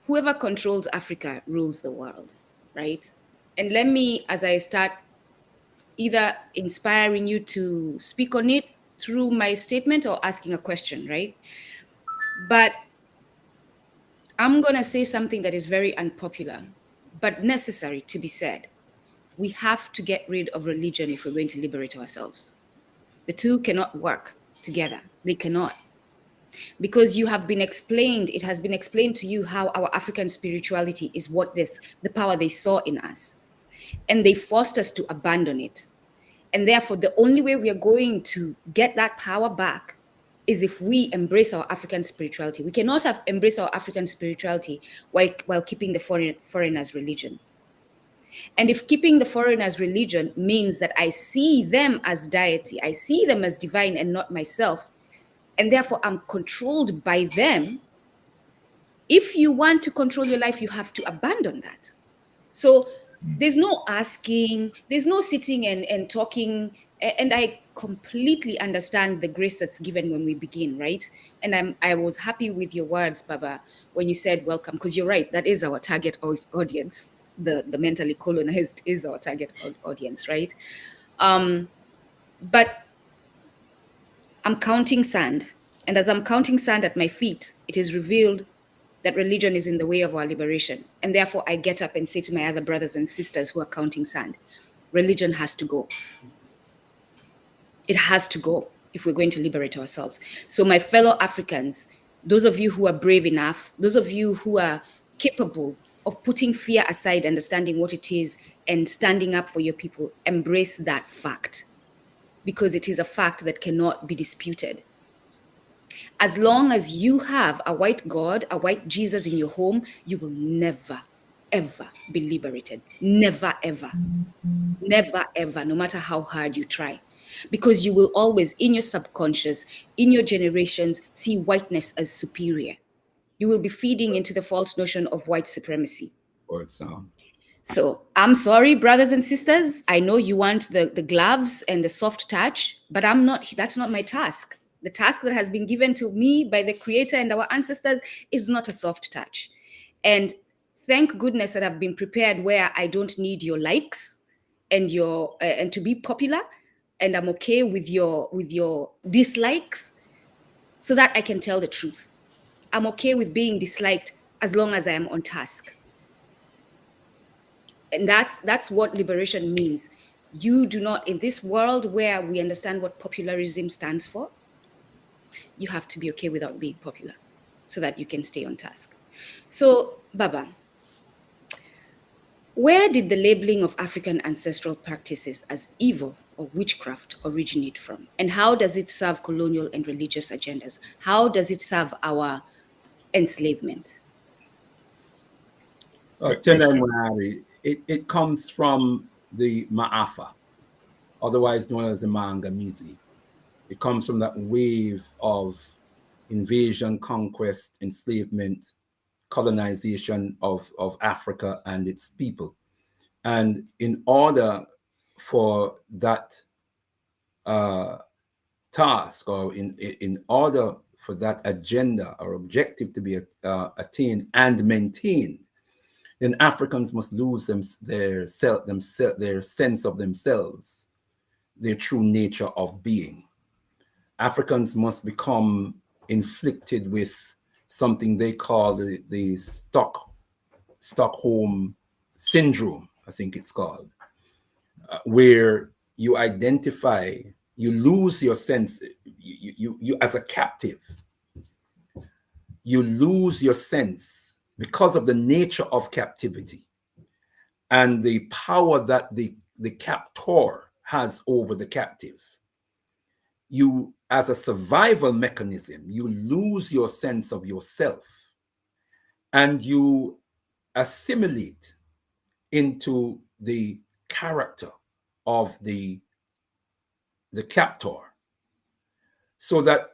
Whoever controls Africa rules the world, right? And let me, as I start either inspiring you to speak on it through my statement or asking a question, right? But I'm going to say something that is very unpopular, but necessary to be said. We have to get rid of religion if we're going to liberate ourselves. The two cannot work together. They cannot. Because you have been explained, it has been explained to you how our African spirituality is what the power they saw in us. And they forced us to abandon it. And therefore, the only way we are going to get that power back is if we embrace our African spirituality. We cannot have embraced our African spirituality while keeping the foreigner's religion. And if keeping the foreigner's religion means that I see them as deity, I see them as divine and not myself, and therefore I'm controlled by them, if you want to control your life, you have to abandon that. So there's no asking, there's no sitting and talking. And I completely understand the grace that's given when we begin, right? And I was happy with your words, Baba, when you said welcome, because you're right, that is our target audience. The mentally colonized is our target audience, right? But I'm counting sand. And as I'm counting sand at my feet, it is revealed that religion is in the way of our liberation. And therefore, I get up and say to my other brothers and sisters who are counting sand, religion has to go. It has to go if we're going to liberate ourselves. So my fellow Africans, those of you who are brave enough, those of you who are capable of putting fear aside, understanding what it is, and standing up for your people, embrace that fact, because it is a fact that cannot be disputed. As long as you have a white God, a white Jesus in your home, you will never, ever be liberated. Never, ever. Never, ever, no matter how hard you try. Because you will always, in your subconscious, in your generations, see whiteness as superior. You will be feeding into the false notion of white supremacy. So I'm sorry, brothers and sisters. I know you want the gloves and the soft touch, but that's not my task. The task that has been given to me by the Creator and our ancestors is not a soft touch. And thank goodness that I've been prepared where I don't need your likes and and to be popular, and I'm okay with your dislikes, so that I can tell the truth. I'm okay with being disliked as long as I am on task. And that's what liberation means. You do not, in this world where we understand what popularism stands for, you have to be okay without being popular so that you can stay on task. So, Baba, where did the labeling of African ancestral practices as evil or witchcraft originate from? And how does it serve colonial and religious agendas? How does it serve our enslavement? It comes from the Ma'afa, otherwise known as the Mangamizi. It comes from that wave of invasion, conquest, enslavement, colonization of Africa and its people. And in order for that task, or in order for that agenda or objective to be attained and maintained, then Africans must lose their sense of themselves, their true nature of being. Africans must become inflicted with something they call the Stockholm syndrome, I think it's called, where you identify, you lose your sense, you as a captive, you lose your sense because of the nature of captivity and the power that the captor has over the captive. You, as a survival mechanism, you lose your sense of yourself and you assimilate into the character of the captor, so that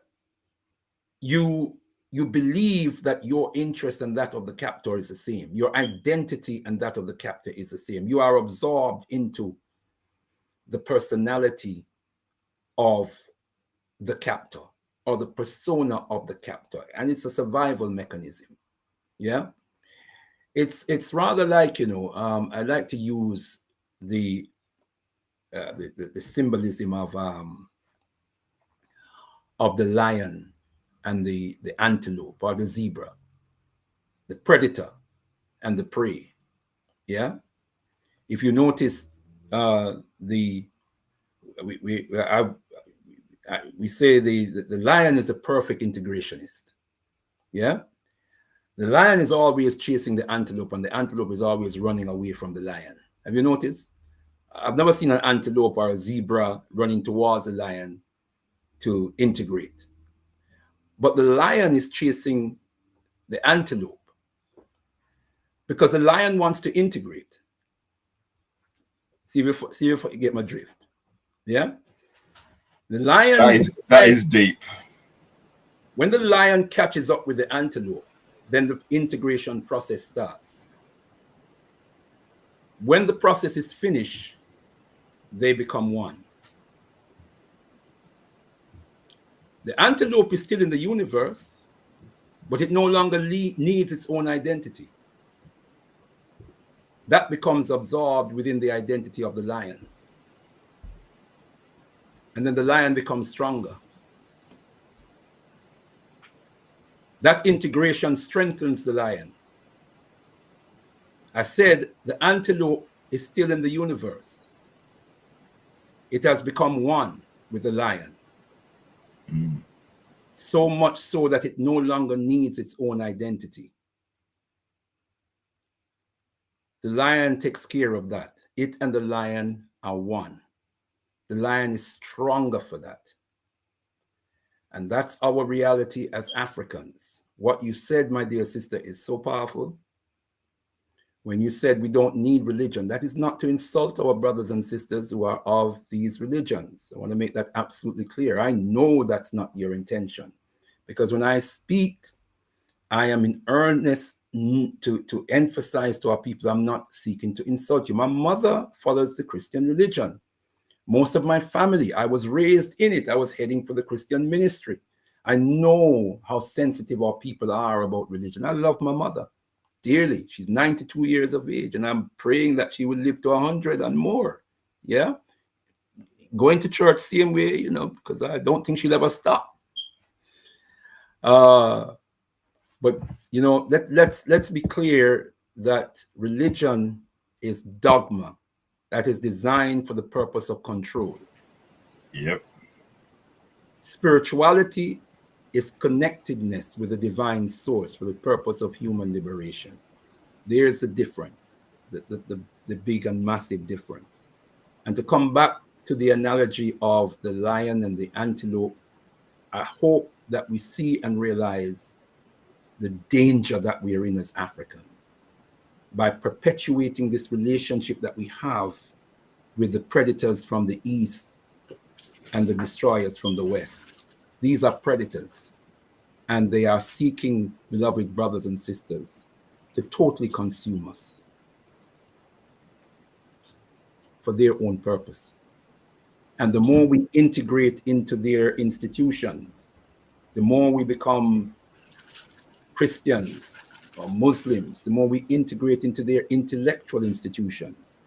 you you believe that your interest and that of the captor is the same. Your identity and that of the captor is the same. You are absorbed into the personality of the captor or the persona of the captor, and it's a survival mechanism. Yeah, it's rather like, you know, I like to use the symbolism of the lion and the antelope or the zebra, the predator and the prey. Yeah, if you notice, we say the lion is a perfect integrationist. Yeah, the lion is always chasing the antelope, and the antelope is always running away from the lion. Have you noticed? I've never seen an antelope or a zebra running towards a lion to integrate. But the lion is chasing the antelope because the lion wants to integrate. See if you get my drift. Yeah? The lion... That is deep. When the lion catches up with the antelope, then the integration process starts. When the process is finished, they become one. The antelope is still in the universe, but it no longer needs its own identity. That becomes absorbed within the identity of the lion. And then the lion becomes stronger. That integration strengthens the lion. I said the antelope is still in the universe. It has become one with the lion. So much so that it no longer needs its own identity. The lion takes care of that. It and the lion are one. The lion is stronger for that. And that's our reality as Africans. What you said, my dear sister, is so powerful. When you said we don't need religion, that is not to insult our brothers and sisters who are of these religions. I want to make that absolutely clear. I know that's not your intention. Because when I speak, I am in earnest to emphasize to our people, I'm not seeking to insult you. My mother follows the Christian religion. Most of my family, I was raised in it. I was heading for the Christian ministry. I know how sensitive our people are about religion. I love my mother dearly. She's 92 years of age, and I'm praying that she will live to 100 and more. Yeah. Going to church same way, you know, because I don't think she'll ever stop. But, you know, let's be clear that religion is dogma that is designed for the purpose of control. Yep. Spirituality is connectedness with the divine source for the purpose of human liberation. There's a difference, the big and massive difference. And to come back to the analogy of the lion and the antelope, I hope that we see and realize the danger that we are in as Africans by perpetuating this relationship that we have with the predators from the east and the destroyers from the west. These are predators, and they are seeking, beloved brothers and sisters, to totally consume us for their own purpose. And the more we integrate into their institutions, the more we become Christians or Muslims, the more we integrate into their intellectual institutions,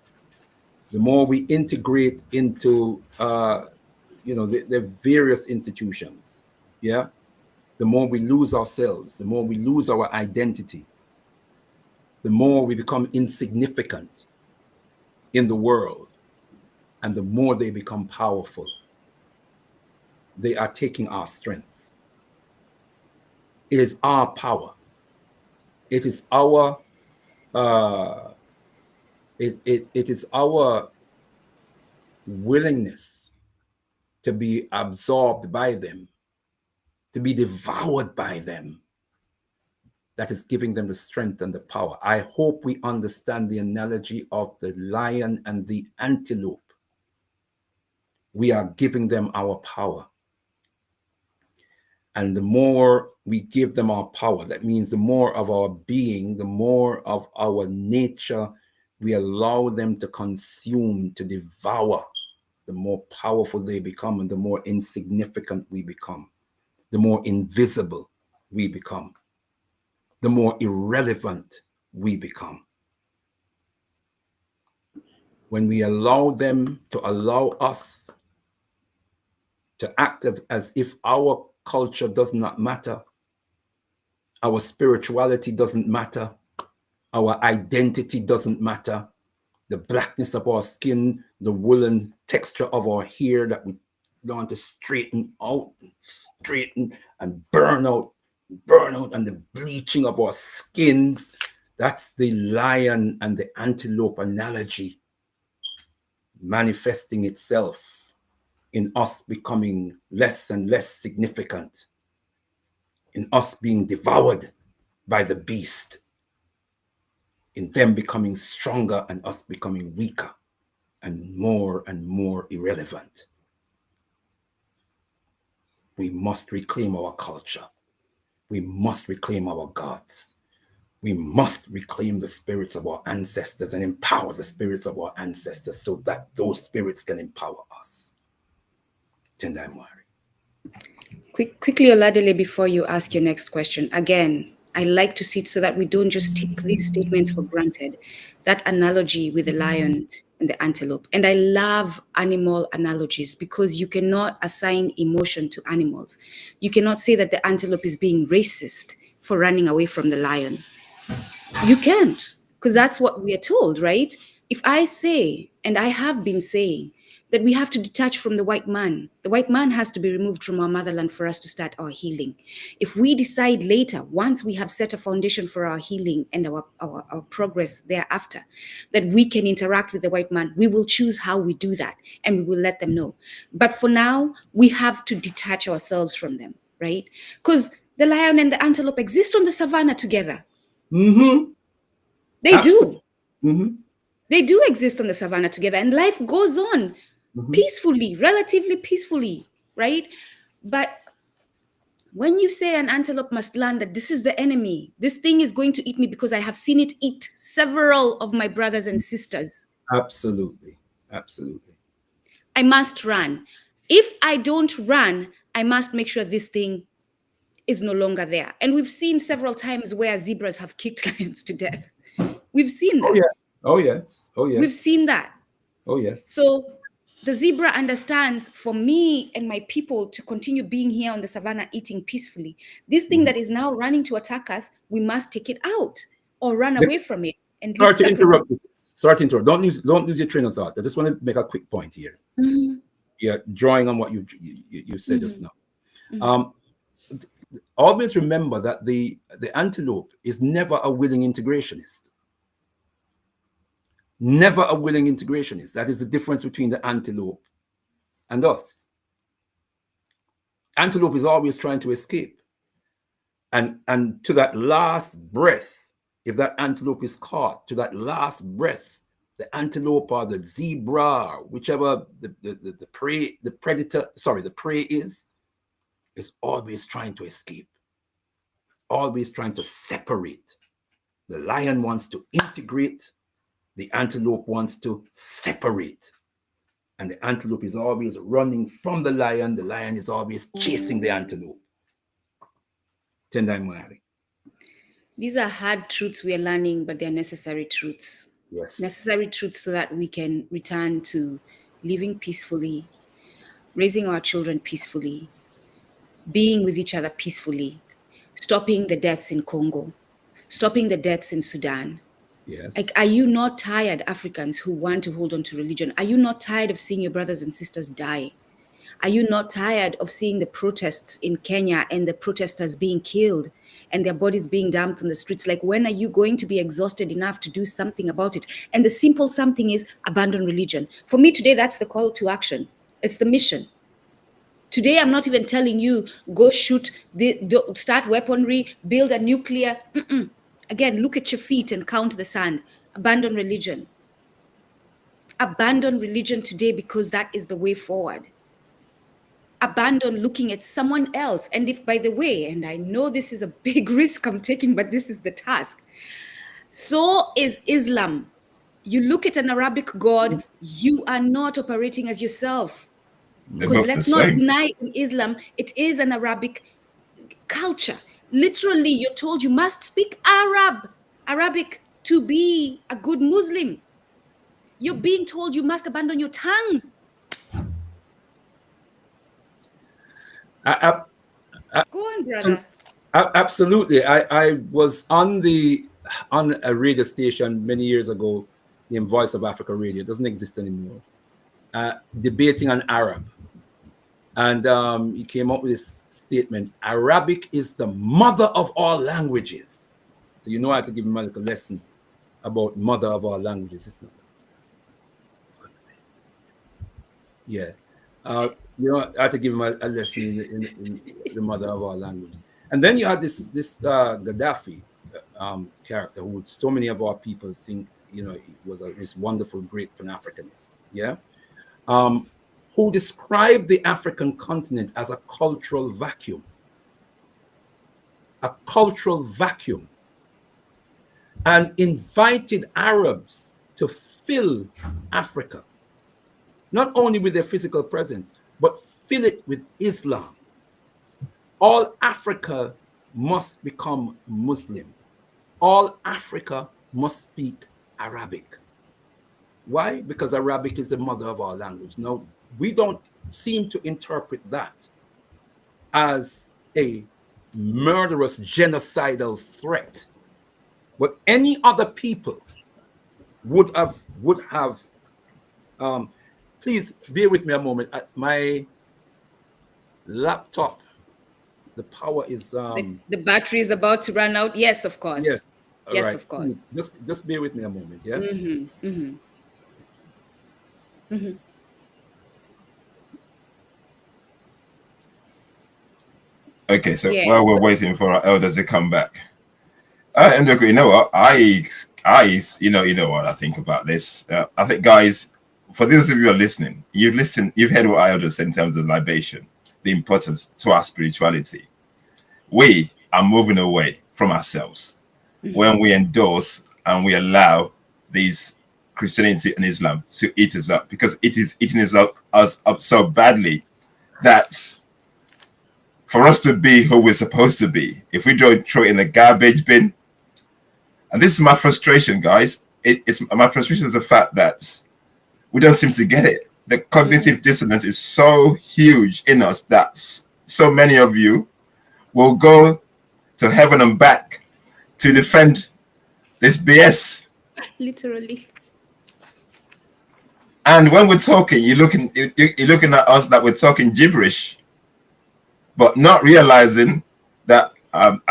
the more we integrate into the various institutions, yeah, the more we lose ourselves, the more we lose our identity, the more we become insignificant in the world, and the more they become powerful. They are taking our strength. It is our power. It is our it is our willingness to be absorbed by them, to be devoured by them, that is giving them the strength and the power. I hope we understand the analogy of the lion and the antelope. We are giving them our power. And the more we give them our power, that means the more of our being, the more of our nature we allow them to consume, to devour, the more powerful they become and the more insignificant we become, the more invisible we become, the more irrelevant we become. When we allow them to allow us to act as if our culture does not matter, our spirituality doesn't matter, our identity doesn't matter, the blackness of our skin, the woolen texture of our hair that we want to straighten out, straighten and burn out, and the bleaching of our skins. That's the lion and the antelope analogy manifesting itself in us becoming less and less significant, in us being devoured by the beast, in them becoming stronger and us becoming weaker and more irrelevant. We must reclaim our culture. We must reclaim our gods. We must reclaim the spirits of our ancestors and empower the spirits of our ancestors so that those spirits can empower us. Tendai Mwari. Quickly, Oladele, before you ask your next question, again, I like to see it so that we don't just take these statements for granted. That analogy with the lion and the antelope. And I love animal analogies because you cannot assign emotion to animals. You cannot say that the antelope is being racist for running away from the lion. You can't, because that's what we are told, right? If I say, and I have been saying, that we have to detach from the white man has to be removed from our motherland for us to start our healing. If we decide later, once we have set a foundation for our healing and our progress thereafter, that we can interact with the white man, we will choose how we do that and we will let them know. But for now, we have to detach ourselves from them, right? Because the lion and the antelope exist on the savannah together. Mm-hmm. They Absolutely. do. Mm-hmm. They do exist on the savannah together, and life goes on peacefully, relatively peacefully, right? But when you say an antelope must learn that this is the enemy, this thing is going to eat me because I have seen it eat several of my brothers and sisters. Absolutely. Absolutely. I must run. If I don't run, I must make sure this thing is no longer there. And we've seen several times where zebras have kicked lions to death. We've seen that. Oh, yeah. Oh, yes. Oh, yes. We've seen that. Oh, yes. So the zebra understands for me and my people to continue being here on the savannah eating peacefully. This thing that is now running to attack us, we must take it out or run away from it. And Sorry to interrupt. Don't lose your train of thought. I just want to make a quick point here. Mm-hmm. Yeah, drawing on what you said just now. Always remember that the antelope is never a willing integrationist. Never a willing integrationist. That is the difference between the antelope and us. Antelope is always trying to escape. And to that last breath, if that antelope is caught, to that last breath, the antelope or the zebra, or whichever the prey is always trying to escape, always trying to separate. The lion wants to integrate, the antelope wants to separate. And the antelope is always running from the lion is always chasing the antelope. Tendai Mwari. These are hard truths we are learning, but they're necessary truths. Yes. Necessary truths so that we can return to living peacefully, raising our children peacefully, being with each other peacefully, stopping the deaths in Congo, stopping the deaths in Sudan. Yes. Like, are you not tired, Africans who want to hold on to religion? Are you not tired of seeing your brothers and sisters die? Are you not tired of seeing the protests in Kenya and the protesters being killed and their bodies being dumped on the streets? Like, when are you going to be exhausted enough to do something about it? And the simple something is abandon religion. For me today, that's the call to action. It's the mission. Today, I'm not even telling you, go shoot, start weaponry, build a nuclear. Again, look at your feet and count the sand. Abandon religion. Abandon religion today because that is the way forward. abandon looking at someone else. And if, by the way, and I know this is a big risk I'm taking, but this is the task. So is Islam. You look at an Arabic God, you are not operating as yourself. Because let's not deny in Islam, it is an Arabic culture. Literally, you're told you must speak Arabic to be a good Muslim. You're being told you must abandon your tongue. Go on, brother. Absolutely. I was on a radio station many years ago, named Voice of Africa Radio. It doesn't exist anymore. Debating on Arab. And he came up with this statement: Arabic is the mother of all languages. So I had to give him a little lesson about mother of all languages. It's not. Yeah. I had to give him a lesson in the mother of all languages. And then you had this Gaddafi character, who so many of our people think, he was this wonderful, great Pan-Africanist. Yeah. Who described the African continent as a cultural vacuum. A cultural vacuum. And invited Arabs to fill Africa, not only with their physical presence, but fill it with Islam. All Africa must become Muslim. All Africa must speak Arabic. Why? Because Arabic is the mother of our language. Now, we don't seem to interpret that as a murderous, genocidal threat. But any other people would have. Please bear with me a moment. My laptop, the power is. The battery is about to run out. Yes, of course. Yes. Yes, right. Of course. Just bear with me a moment. Yeah. Mm-hmm. Mm-hmm. Mm-hmm. Okay, so while we're waiting for our elders to come back, and look, you know what, you know what I think about this. I think, guys, for those of you who are listening, you've heard what our elders said in terms of libation, the importance to our spirituality. We are moving away from ourselves when we endorse and we allow these Christianity and Islam to eat us up, because it is eating us up so badly that for us to be who we're supposed to be, if we don't throw it in the garbage bin, and this is my frustration, guys. It's my frustration is the fact that we don't seem to get it. The cognitive dissonance is so huge in us that so many of you will go to heaven and back to defend this BS. Literally. And when we're talking, you're looking at us that we're talking gibberish, but not realizing that I'm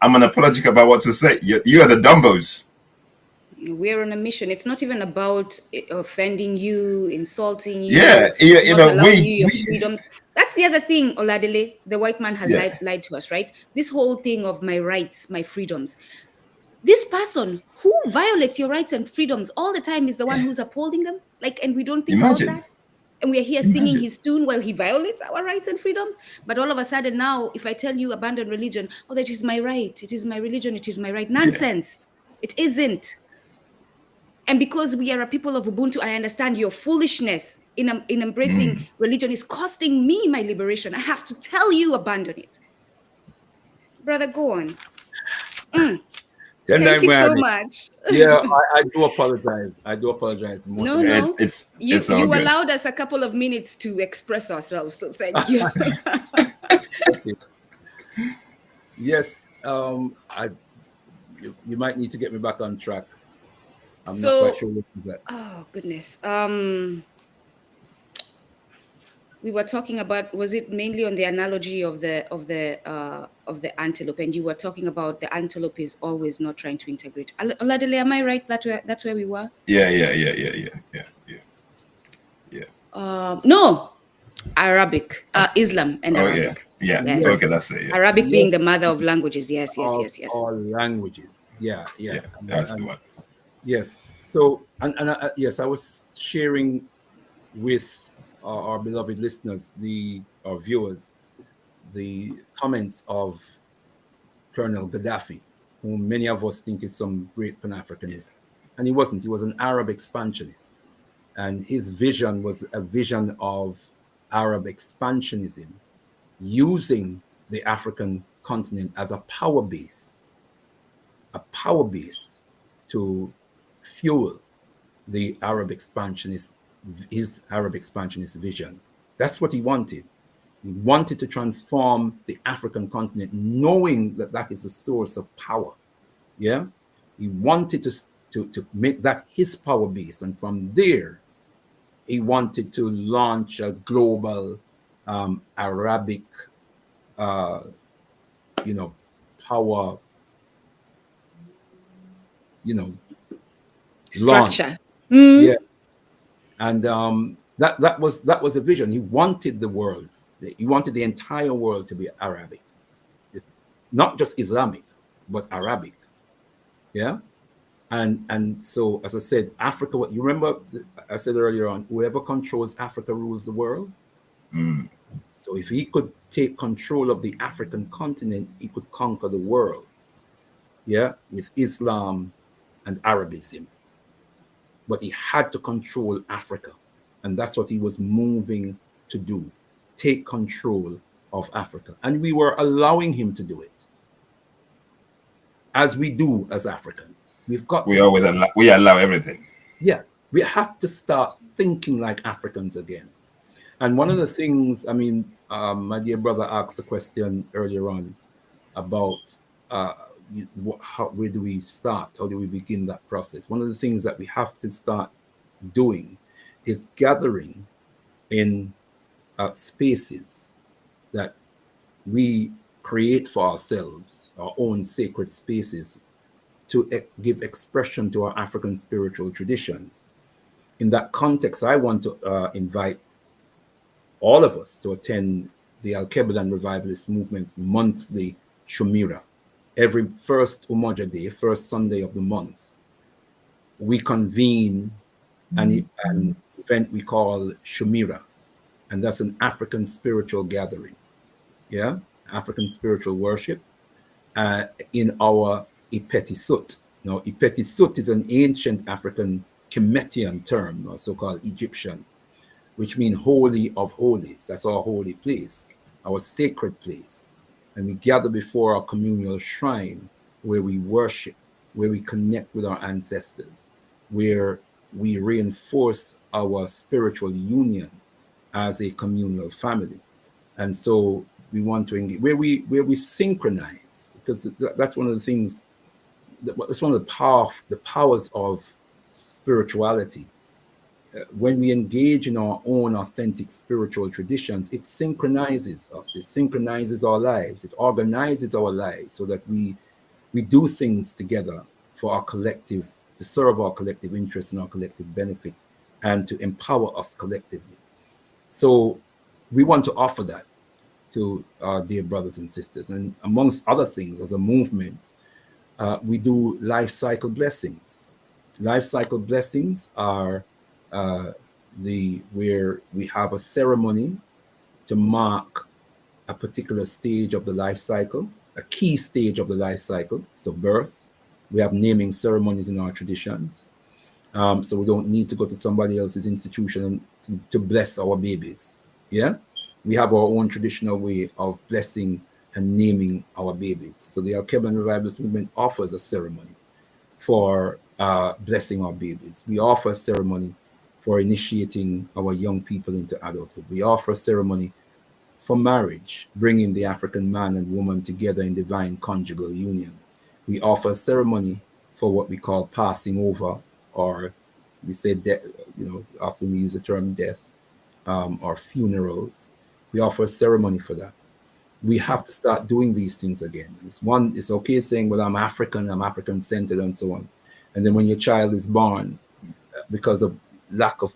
unapologetic about what to say. You are the dumbos. We're on a mission. It's not even about offending you, insulting you. Yeah, your freedoms. That's the other thing, Oladele. The white man has lied to us, right? This whole thing of my rights, my freedoms. This person who violates your rights and freedoms all the time is the one who's upholding them. And we don't think about that. And we are here singing his tune while he violates our rights and freedoms. But all of a sudden now, if I tell you abandon religion, that is my right. It is my religion. It is my right. Nonsense. It isn't. And because we are a people of Ubuntu, I understand your foolishness in embracing religion is costing me my liberation. I have to tell you, abandon it. Brother, go on. Thank you so much. Yeah, I do apologize. No, it's you allowed us a couple of minutes to express ourselves, so thank you. Yes, you might need to get me back on track. I'm not quite sure what is that. Oh goodness. We were talking about, was it mainly on the analogy of the antelope, and you were talking about the antelope is always not trying to integrate. Oladele, am I right? That's where we were. Yeah. No, Arabic, Islam and Arabic. Yeah. Yes. Okay, that's it. Yeah. Arabic being the mother of languages. Yes. All languages. Yeah. That's the one. Yes. So, and yes, I was sharing with our beloved listeners, our viewers, the comments of Colonel Gaddafi, whom many of us think is some great Pan-Africanist. And he wasn't. He was an Arab expansionist. And his vision was a vision of Arab expansionism, using the African continent as a power base to fuel his Arab expansionist vision. That's what he wanted. He wanted to transform the African continent, knowing that that is a source of power. Yeah, he wanted to make that his power base, and from there, he wanted to launch a global Arabic, power, structure. Yeah, and that was a vision. He wanted the world. He wanted the entire world to be Arabic, not just Islamic, but Arabic. Yeah, and so, as I said, Africa. You remember I said earlier on, whoever controls Africa rules the world. So if he could take control of the African continent, he could conquer the world. Yeah, with Islam and Arabism. But he had to control Africa, and that's what he was moving to do. Take control of Africa. And we were allowing him to do it, as we do as Africans. We allow everything. Yeah, we have to start thinking like Africans again. And one of the things, my dear brother asked a question earlier on about where do we start? How do we begin that process? One of the things that we have to start doing is gathering in spaces that we create for ourselves, our own sacred spaces, to give expression to our African spiritual traditions. In that context, I want to invite all of us to attend the Alkebu-Lan Revivalist Movement's monthly Shumira. Every first Umoja Day, first Sunday of the month, we convene an event we call Shumira, and that's an African spiritual gathering. Yeah, African spiritual worship in our Ipetisut. Now, Ipetisut is an ancient African Kemetian term, or so-called Egyptian, which means holy of holies. That's our holy place, our sacred place. And we gather before our communal shrine, where we worship, where we connect with our ancestors, where we reinforce our spiritual union as a communal family. And so we want to engage, where we synchronize, because that's one of the things, that's one of the powers of spirituality. When we engage in our own authentic spiritual traditions, it synchronizes us. It synchronizes our lives. It organizes our lives so that we do things together for our collective, to serve our collective interests and our collective benefit, and to empower us collectively. So we want to offer that to our dear brothers and sisters. And amongst other things, as a movement, we do life cycle blessings. Life cycle blessings are where we have a ceremony to mark a particular stage of the life cycle, a key stage of the life cycle. So birth, we have naming ceremonies in our traditions. So we don't need to go to somebody else's institution to bless our babies. Yeah, we have our own traditional way of blessing and naming our babies. So the Alkebu-Lan Revivalist Movement offers a ceremony for blessing our babies. We offer a ceremony for initiating our young people into adulthood. We offer a ceremony for marriage, bringing the African man and woman together in divine conjugal union. We offer a ceremony for what we call passing over, or we say death, often we use the term death, or funerals. We offer a ceremony for that. We have to start doing these things again. It's okay saying, well, I'm African-centred and so on. And then when your child is born, because of lack of,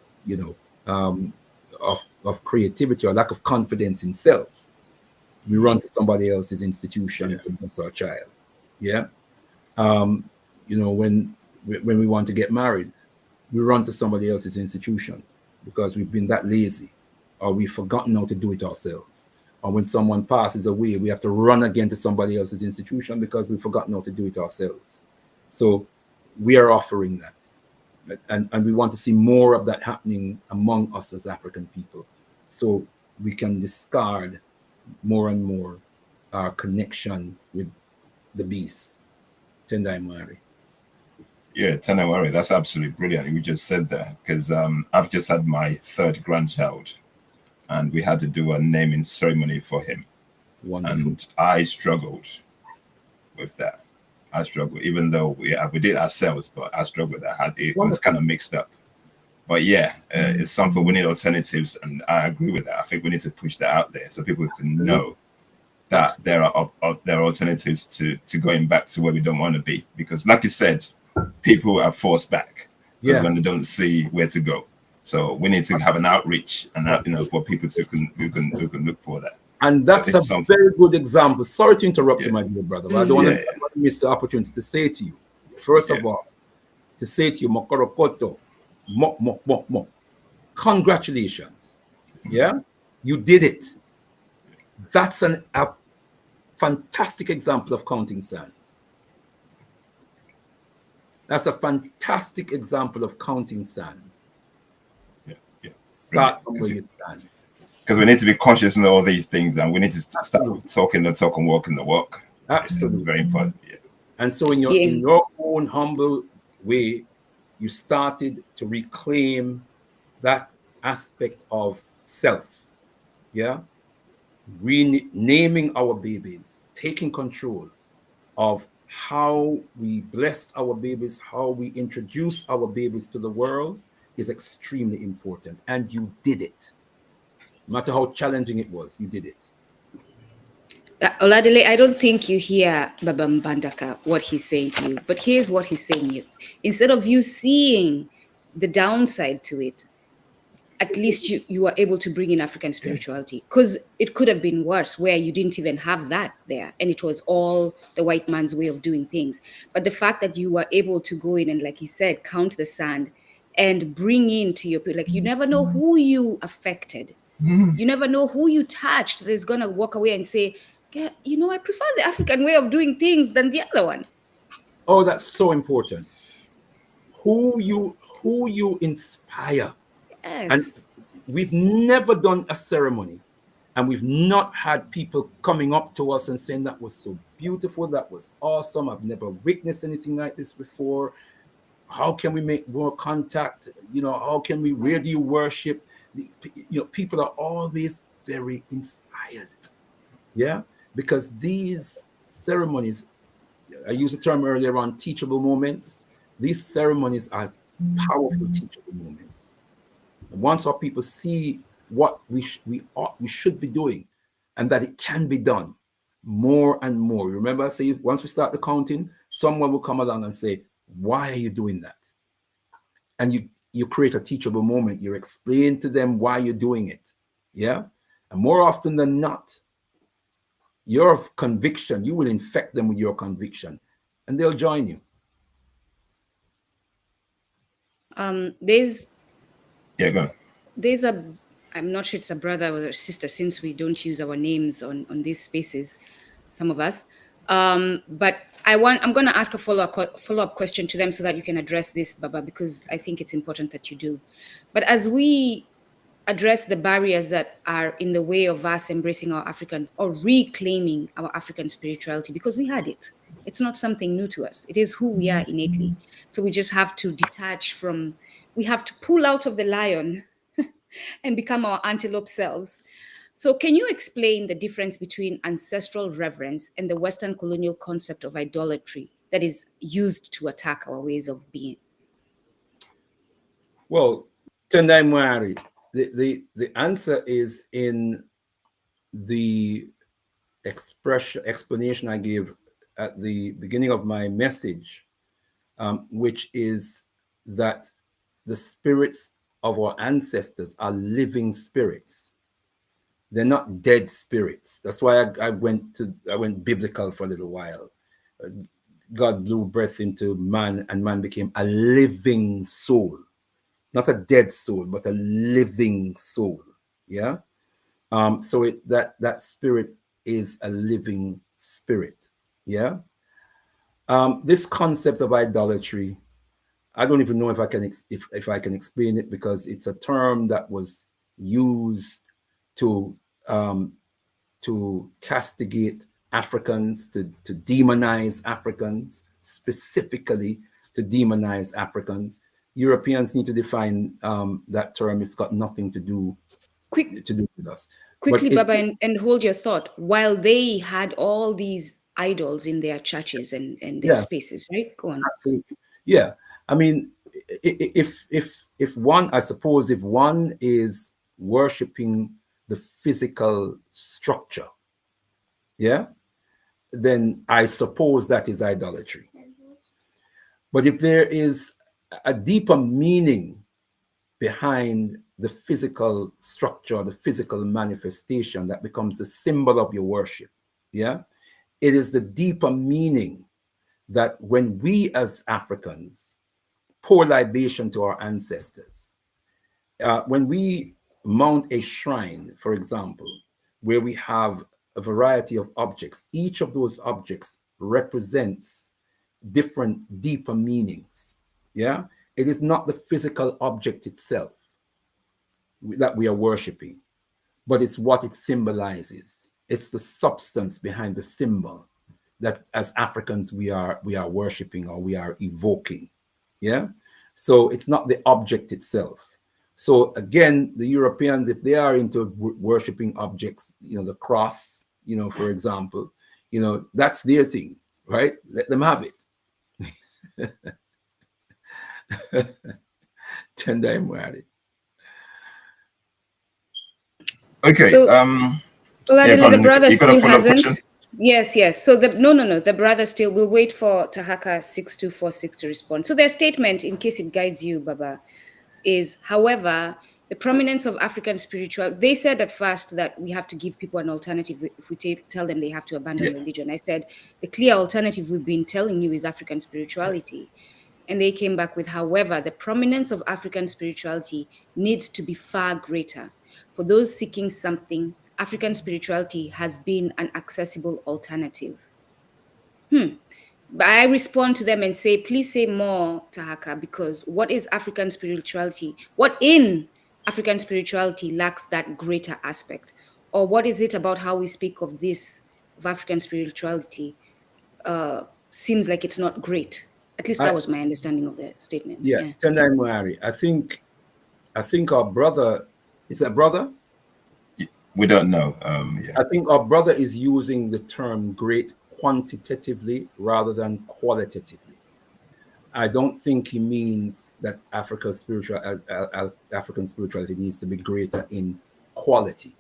of creativity or lack of confidence in self, we run to somebody else's institution to bless our child. Yeah. When we want to get married, we run to somebody else's institution because we've been that lazy. or we've forgotten how to do it ourselves. Or when someone passes away, we have to run again to somebody else's institution because we've forgotten how to do it ourselves. So we are offering that. And we want to see more of that happening among us as African people. So we can discard more and more our connection with the beast. Tendai Mwari. Yeah, Tanawari, that's absolutely brilliant. You just said that because I've just had my third grandchild, and we had to do a naming ceremony for him. Wonderful. And I struggled with that. I struggled, even though we did ourselves, but I struggled with that. It was kind of mixed up. But yeah, it's something we need alternatives, and I agree with that. I think we need to push that out there so people can know that there are alternatives to going back to where we don't want to be. Because, like you said, people are forced back when they don't see where to go. So we need to have an outreach and for people who can look for that. And that's a very good example. Sorry to interrupt you, my dear brother, but I don't want to miss the opportunity to say to you, first of all, Mokorokoto, mo. Congratulations. Yeah, you did it. That's a fantastic example of counting sands. That's a fantastic example of counting sand. Start from where you stand. Because we need to be conscious of all these things, and we need to start talking the talk and walking the walk. Absolutely. Very important. Yeah. And so in your own humble way, you started to reclaim that aspect of self. Yeah. Renaming our babies, taking control of how we bless our babies, how we introduce our babies to the world is extremely important. And you did it. No matter how challenging it was, you did it. Oladele, I don't think you hear Baba Mbandaka, what he's saying to you, but here's what he's saying to you. Instead of you seeing the downside to it, at least you are able to bring in African spirituality, because it could have been worse where you didn't even have that there and it was all the white man's way of doing things. But the fact that you were able to go in and, like he said, count the sand and bring into your, like, you never know who you affected. You never know who you touched that is going to walk away and say, yeah, I prefer the African way of doing things than the other one. Oh, that's so important. Who you inspire. Yes. And we've never done a ceremony and we've not had people coming up to us and saying that was so beautiful, that was awesome, I've never witnessed anything like this before. How can we make more contact? How can we, where do you worship? People are always very inspired. Yeah, because these ceremonies, I used the term earlier on, teachable moments. These ceremonies are powerful teachable moments. Once our people see what we should be doing and that it can be done more and more. Remember, I say once we start the counting, someone will come along and say, why are you doing that? And you create a teachable moment. You explain to them why you're doing it. Yeah. And more often than not, your conviction, you will infect them with your conviction and they'll join you. There's I'm not sure it's a brother or a sister, since we don't use our names on these spaces, some of us. But I'm going to ask a follow-up question to them so that you can address this, Baba, because I think it's important that you do. But as we address the barriers that are in the way of us embracing our African or reclaiming our African spirituality, because we had it. It's not something new to us. It is who we are innately. So we just have to detach from, we have to pull out of the lion and become our antelope selves. So can you explain the difference between ancestral reverence and the Western colonial concept of idolatry that is used to attack our ways of being? Well, Tendai Mwari, the answer is in the explanation I gave at the beginning of my message, which is that the spirits of our ancestors are living spirits. They're not dead spirits. That's why I went biblical for a little while. God blew breath into man and man became a living soul. Not a dead soul, but a living soul. Yeah. So that spirit is a living spirit. Yeah. This concept of idolatry, I don't even know if I can if I can explain it, because it's a term that was used to castigate Africans, to demonize Africans, specifically to demonize Africans. Europeans need to define that term. It's got nothing to do with us. Quickly, Baba, and hold your thought. While they had all these idols in their churches and their spaces, right? Go on. Absolutely. Yeah. I mean, if one, I suppose, if one is worshiping the physical structure, yeah, then I suppose that is idolatry. But if there is a deeper meaning behind the physical structure, the physical manifestation that becomes the symbol of your worship, yeah, it is the deeper meaning that when we as Africans pour libation to our ancestors, when we mount a shrine, for example, where we have a variety of objects, each of those objects represents different deeper meanings. Yeah, it is not the physical object itself that we are worshiping, but it's what it symbolizes. It's the substance behind the symbol that as Africans we are worshiping, or we are evoking. Yeah, so it's not the object itself. So again, the Europeans, if they are into worshiping objects, the cross, for example, that's their thing, right? Let them have it. Okay. So, the brother still hasn't. Yes. So no. The brother still will wait for Tahaka 6246 to respond. So their statement, in case it guides you, Baba, is, however, the prominence of African spiritual. They said at first that we have to give people an alternative if we tell them they have to abandon religion. I said the clear alternative we've been telling you is African spirituality. And they came back with, however, the prominence of African spirituality needs to be far greater. For those seeking something, African spirituality has been an accessible alternative. But I respond to them and say, please say more, Tahaka, because what is African spirituality? What in African spirituality lacks that greater aspect? Or what is it about how we speak of African spirituality seems like it's not great? At least that was my understanding of the statement. Yeah. Tendai Moari, I think our brother, is that brother? We don't know. I think our brother is using the term great quantitatively rather than qualitatively. I don't think he means that African spirituality needs to be greater in quality.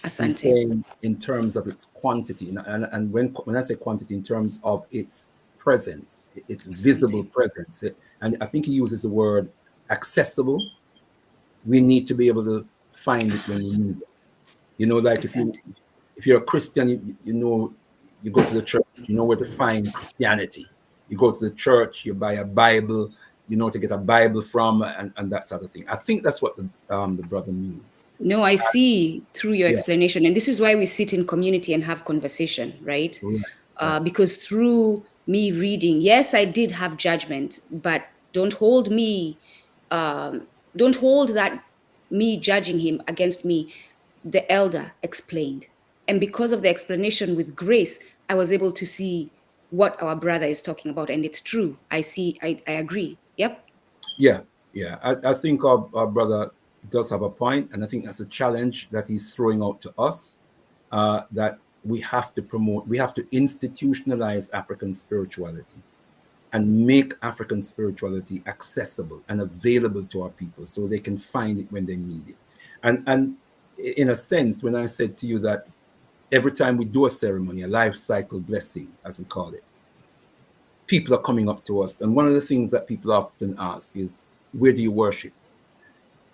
Asante. He's saying in terms of its quantity, and when I say quantity, in terms of its presence, its visible presence. And I think he uses the word accessible. We need to be able to find it when we need it. Like if you're a Christian, you go to the church, you know where to find Christianity. You go to the church, you buy a Bible, to get a Bible from, and that sort of thing. I think that's what the brother means. No, I see through your explanation. And this is why we sit in community and have conversation, right? Because through me reading, yes, I did have judgment, but don't hold that me judging him against me. The elder explained. And because of the explanation with grace, I was able to see what our brother is talking about. And it's true. I agree. Yep. Yeah. I think our brother does have a point. And I think that's a challenge that he's throwing out to us, that we have to institutionalize African spirituality and make African spirituality accessible and available to our people so they can find it when they need it. And in a sense, when I said to you that every time we do a ceremony, a life cycle blessing, as we call it, people are coming up to us. And one of the things that people often ask is, where do you worship?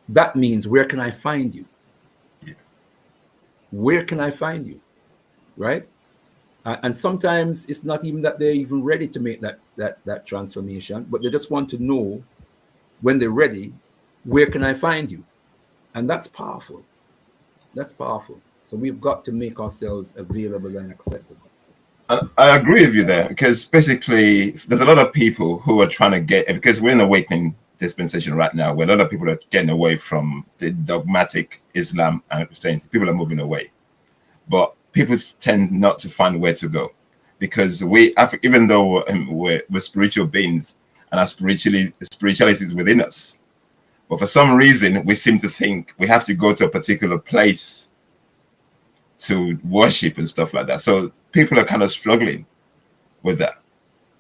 That means, where can I find you? Yeah. Where can I find you? Right? And sometimes it's not even that they're even ready to make that transformation, but they just want to know, when they're ready, where can I find you? And that's powerful. That's powerful. So we've got to make ourselves available and accessible. I agree with you there, because basically there's a lot of people who are trying to get, because we're in awakening dispensation right now, where a lot of people are getting away from the dogmatic Islam and Christianity. People are moving away, but people tend not to find where to go, because even though we're spiritual beings and our spirituality is within us, but for some reason we seem to think we have to go to a particular place to worship and stuff like that. So people are kind of struggling with that.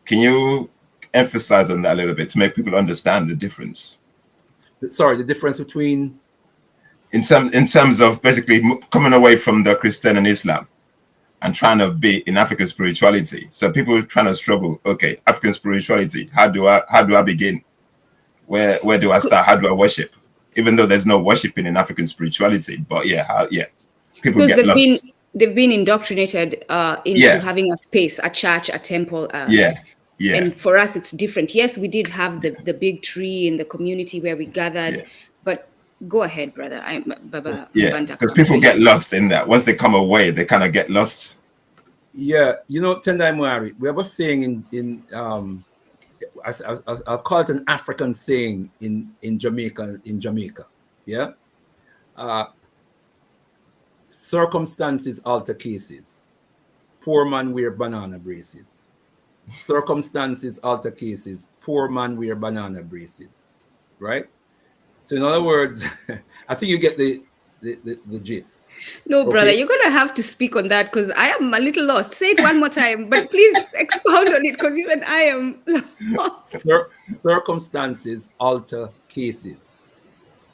Can you emphasize on that a little bit to make people understand the difference? Sorry, the difference between? In terms of basically coming away from the Christian and Islam and trying to be in African spirituality. So people are trying to struggle. Okay, African spirituality. How do I begin? Where do I start? How do I worship? Even though there's no worshiping in African spirituality, but people get lost. They've been indoctrinated into having a space, a church, a temple. Yeah. And for us, it's different. Yes, we did have the big tree in the community where we gathered, but go ahead, brother. Baba. Yeah, because people get lost in that. Once they come away, they kind of get lost. Yeah, Tendai Muari, we have a saying I'll call it an African saying in Jamaica. Yeah. Circumstances alter cases. Poor man wear banana braces. Circumstances alter cases. Poor man wear banana braces. Right? So in other words, I think you get the gist. No, brother, you're going to have to speak on that, because I am a little lost. Say it one more time, but please expound on it, because even I am lost. Circumstances alter cases.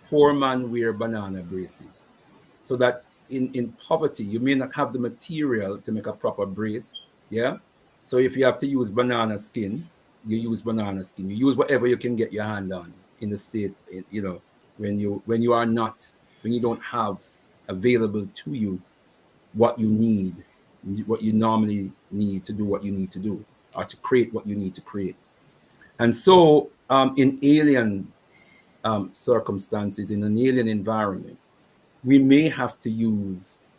Poor man wear banana braces. So that in poverty, you may not have the material to make a proper brace. Yeah. So if you have to use banana skin, you use banana skin. You use whatever you can get your hand on in the state, when you don't have available to you what you need, what you normally need to do what you need to do, or to create what you need to create. And so in alien circumstances, in an alien environment, we may have to use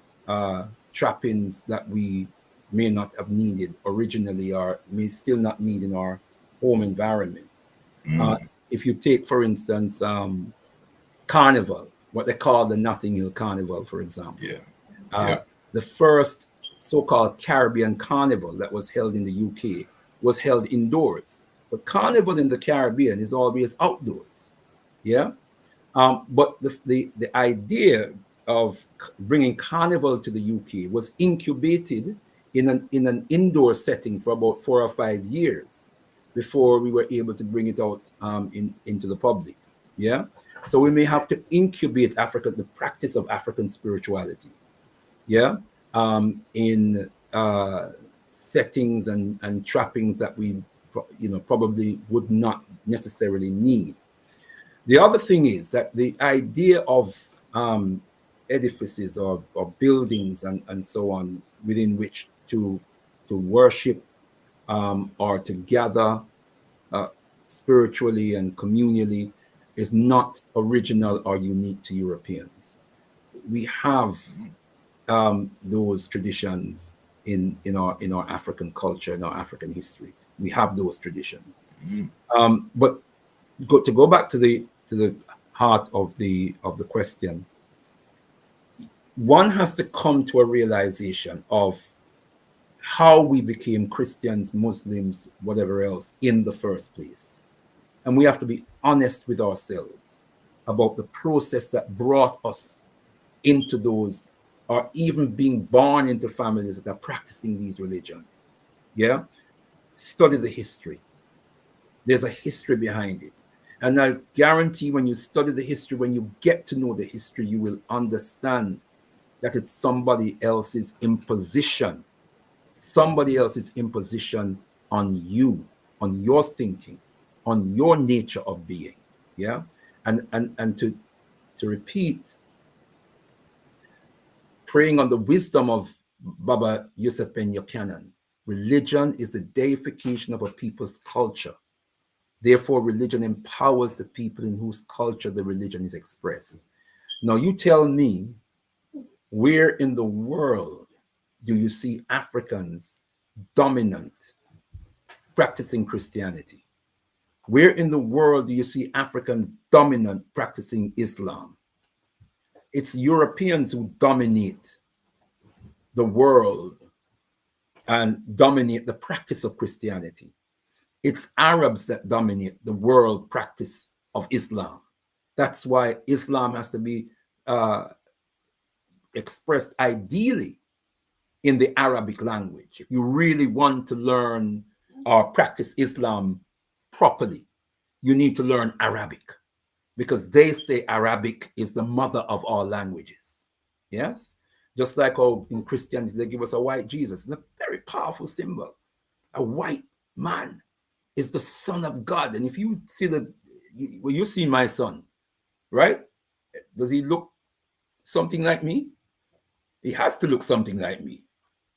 trappings that we may not have needed originally, or may still not need in our home environment. If you take, for instance, Carnival, what they call the Notting Hill Carnival, for example. The first so-called Caribbean Carnival that was held in the UK was held indoors. But Carnival in the Caribbean is always outdoors. Yeah. But the idea of bringing Carnival to the UK was incubated in an indoor setting for about 4 or 5 years before we were able to bring it out into the public. Yeah. So we may have to incubate the practice of African spirituality. Yeah. In settings and trappings that we probably would not necessarily need. The other thing is that the idea of edifices or buildings and so on within which to worship or to gather spiritually and communally is not original or unique to Europeans. We have those traditions in our African culture, in our African history. We have those traditions. But to go back to the heart of the question, one has to come to a realization of how we became Christians, Muslims, whatever else in the first place. And we have to be honest with ourselves about the process that brought us into those, or even being born into families that are practicing these religions. Yeah. Study the history. There's a history behind it. And I guarantee when you study the history, when you get to know the history, you will understand that it's somebody else's imposition. Somebody else's imposition on you, on your thinking, on your nature of being. Yeah. And to repeat, praying on the wisdom of Baba Yusuf Ben Yochanan, religion is the deification of a people's culture. Therefore, religion empowers the people in whose culture the religion is expressed. Now, you tell me Where in the world do you see Africans dominant practicing Christianity? Where in the world do you see Africans dominant practicing Islam? It's Europeans who dominate the world and dominate the practice of Christianity. It's Arabs that dominate the world practice of Islam. That's why Islam has to be expressed ideally in the Arabic language. If you really want to learn or practice Islam properly, you need to learn Arabic, because they say Arabic is the mother of all languages. Yes? Just like how in Christianity, they give us a white Jesus. It's a very powerful symbol. A white man is the Son of God. And if you see you see my son, right? Does he look something like me? He has to look something like me,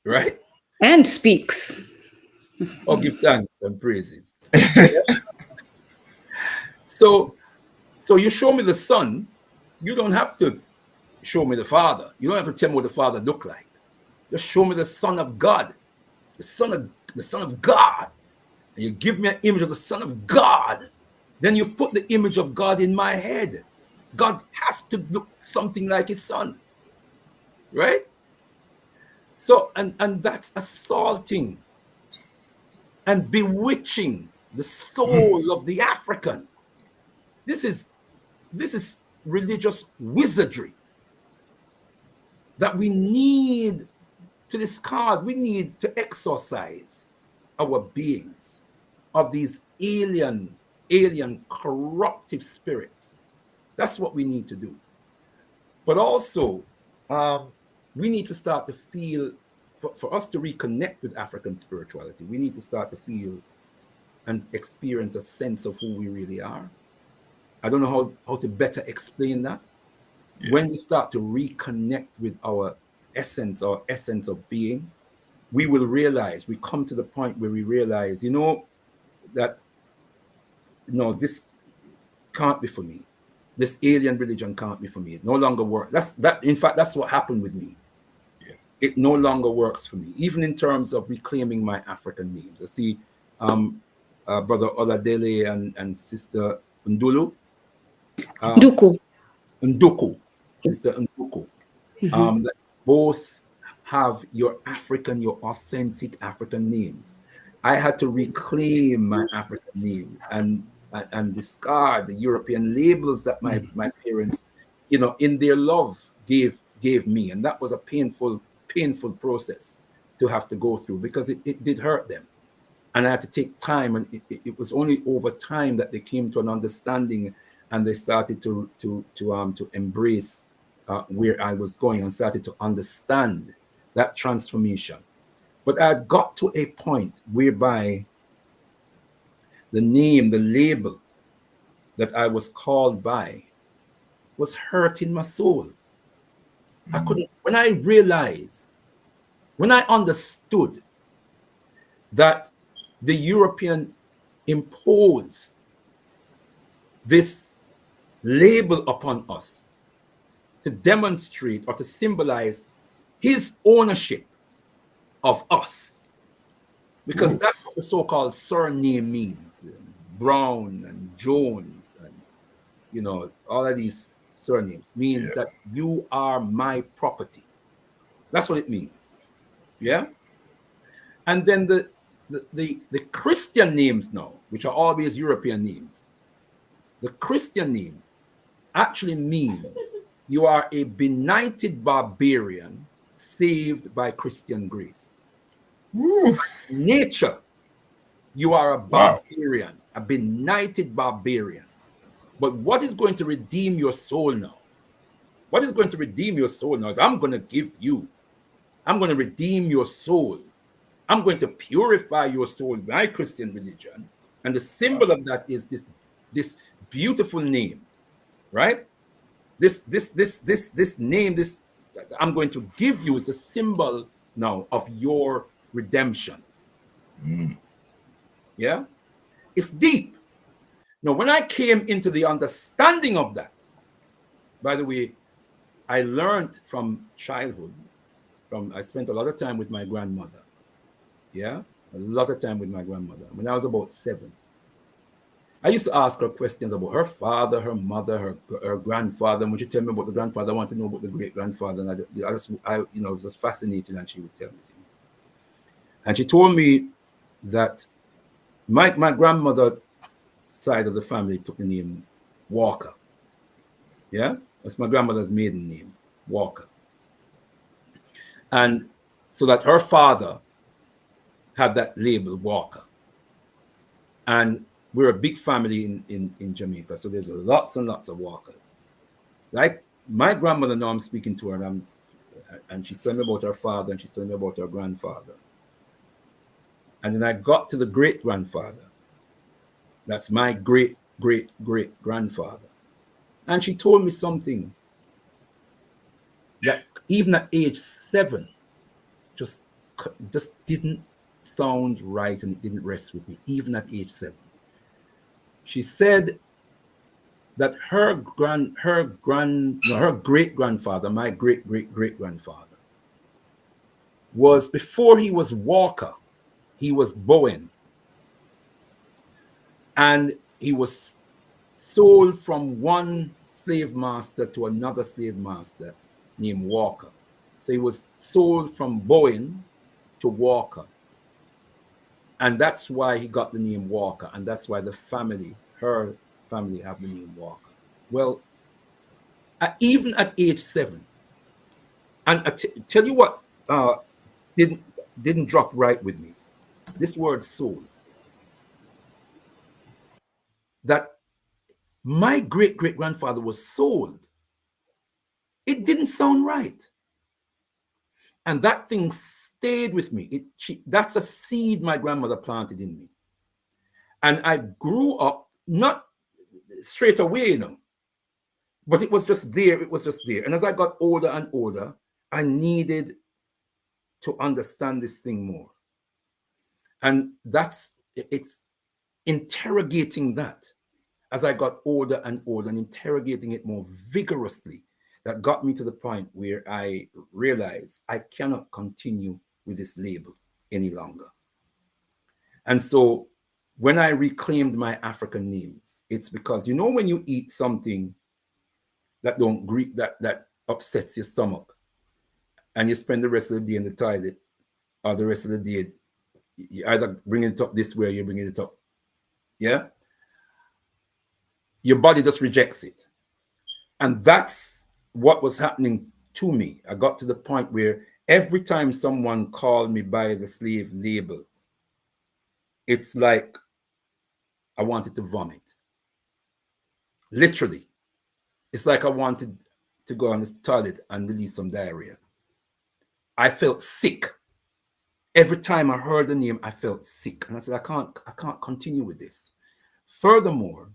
right? And speaks. Oh, give thanks and praises. So you show me the son, you don't have to show me the father. You don't have to tell me what the father looked like. Just show me the Son of God, the Son of God. And you give me an image of the Son of God. Then you put the image of God in my head. God has to look something like his son, right? So, and that's assaulting and bewitching the soul of the African. This is religious wizardry that we need to discard. We need to exorcise our beings of these alien corruptive spirits. That's what we need to do. But also, we need to start to feel, for us to reconnect with African spirituality, we need to start to feel and experience a sense of who we really are. I don't know how to better explain that. Yeah. When we start to reconnect with our essence of being, we will realize, we come to the point where we realize, that, this can't be for me. This alien religion can't be for me. It no longer works. In fact, that's what happened with me. Yeah. It no longer works for me, even in terms of reclaiming my African names. I see Brother Oladele and Sister Ndulu. Nduku. Sister Nduku. Mm-hmm. Both have your authentic African names. I had to reclaim my African names and discard the European labels that my parents, in their love gave me. And that was a painful process to have to go through, because it did hurt them. And I had to take time, and it was only over time that they came to an understanding, and they started to embrace where I was going and started to understand that transformation. But I had got to a point whereby the name, the label that I was called by was hurting my soul. I couldn't, when I understood that the European imposed this label upon us to demonstrate or to symbolize his ownership of us, because that's what the so-called surname means. Brown and Jones and all of these surnames means that you are my property. That's what it means. Yeah. And then the Christian names now, which are always European names, the Christian names actually means you are a benighted barbarian saved by Christian grace. So by nature, you are a barbarian, a benighted barbarian. But what is going to redeem your soul now? What is going to redeem your soul now is I'm going to redeem your soul. I'm going to purify your soul with my Christian religion. And the symbol of that is this beautiful name, right? This name, this I'm going to give you is a symbol now of your redemption. Yeah, it's deep. Now, when I came into the understanding of that, by the way, I learned from childhood. I spent a lot of time with my grandmother. Yeah, a lot of time with my grandmother. When I was about 7, I used to ask her questions about her father, her mother, her grandfather. And when she tell me about the grandfather, I want to know about the great grandfather. And I it was just fascinating, and she would tell me things. And she told me that my grandmother side of the family took the name Walker. Yeah, that's my grandmother's maiden name, Walker. And so that her father had that label, Walker. And we're a big family in Jamaica, so there's lots and lots of Walkers. Like my grandmother, now I'm speaking to her, and she's telling me about her father, and she's telling me about her grandfather. And then I got to the great grandfather. That's my great great great grandfather. And she told me something that even at age 7, just didn't sound right, and it didn't rest with me, even at age 7. She said that her great grandfather, my great great great grandfather, was, before he was Walker, he was Bowen, and he was sold from one slave master to another slave master named Walker. So he was sold from Bowen to Walker. And that's why he got the name Walker. And that's why her family have the name Walker. Well, even at age 7, and I tell you what didn't drop right with me. This word sold. That my great great grandfather was sold. It didn't sound right. And that thing stayed with me. That's a seed my grandmother planted in me. And I grew up, not straight away, but it was just there. It was just there. And as I got older and older, I needed to understand this thing more. And it's interrogating that as I got older and older, and interrogating it more vigorously, that got me to the point where I realized I cannot continue with this label any longer. And so when I reclaimed my African names, it's because, when you eat something that that upsets your stomach, and you spend the rest of the day in the toilet, or the rest of the day, you either bring it up this way, or you're bringing it up. Yeah? Your body just rejects it. And that's what was happening to me. I got to the point where every time someone called me by the slave label, it's like I wanted to vomit. Literally. It's like I wanted to go on the toilet and release some diarrhea. I felt sick. Every time I heard the name, I felt sick. And I said, I can't continue with this. Furthermore,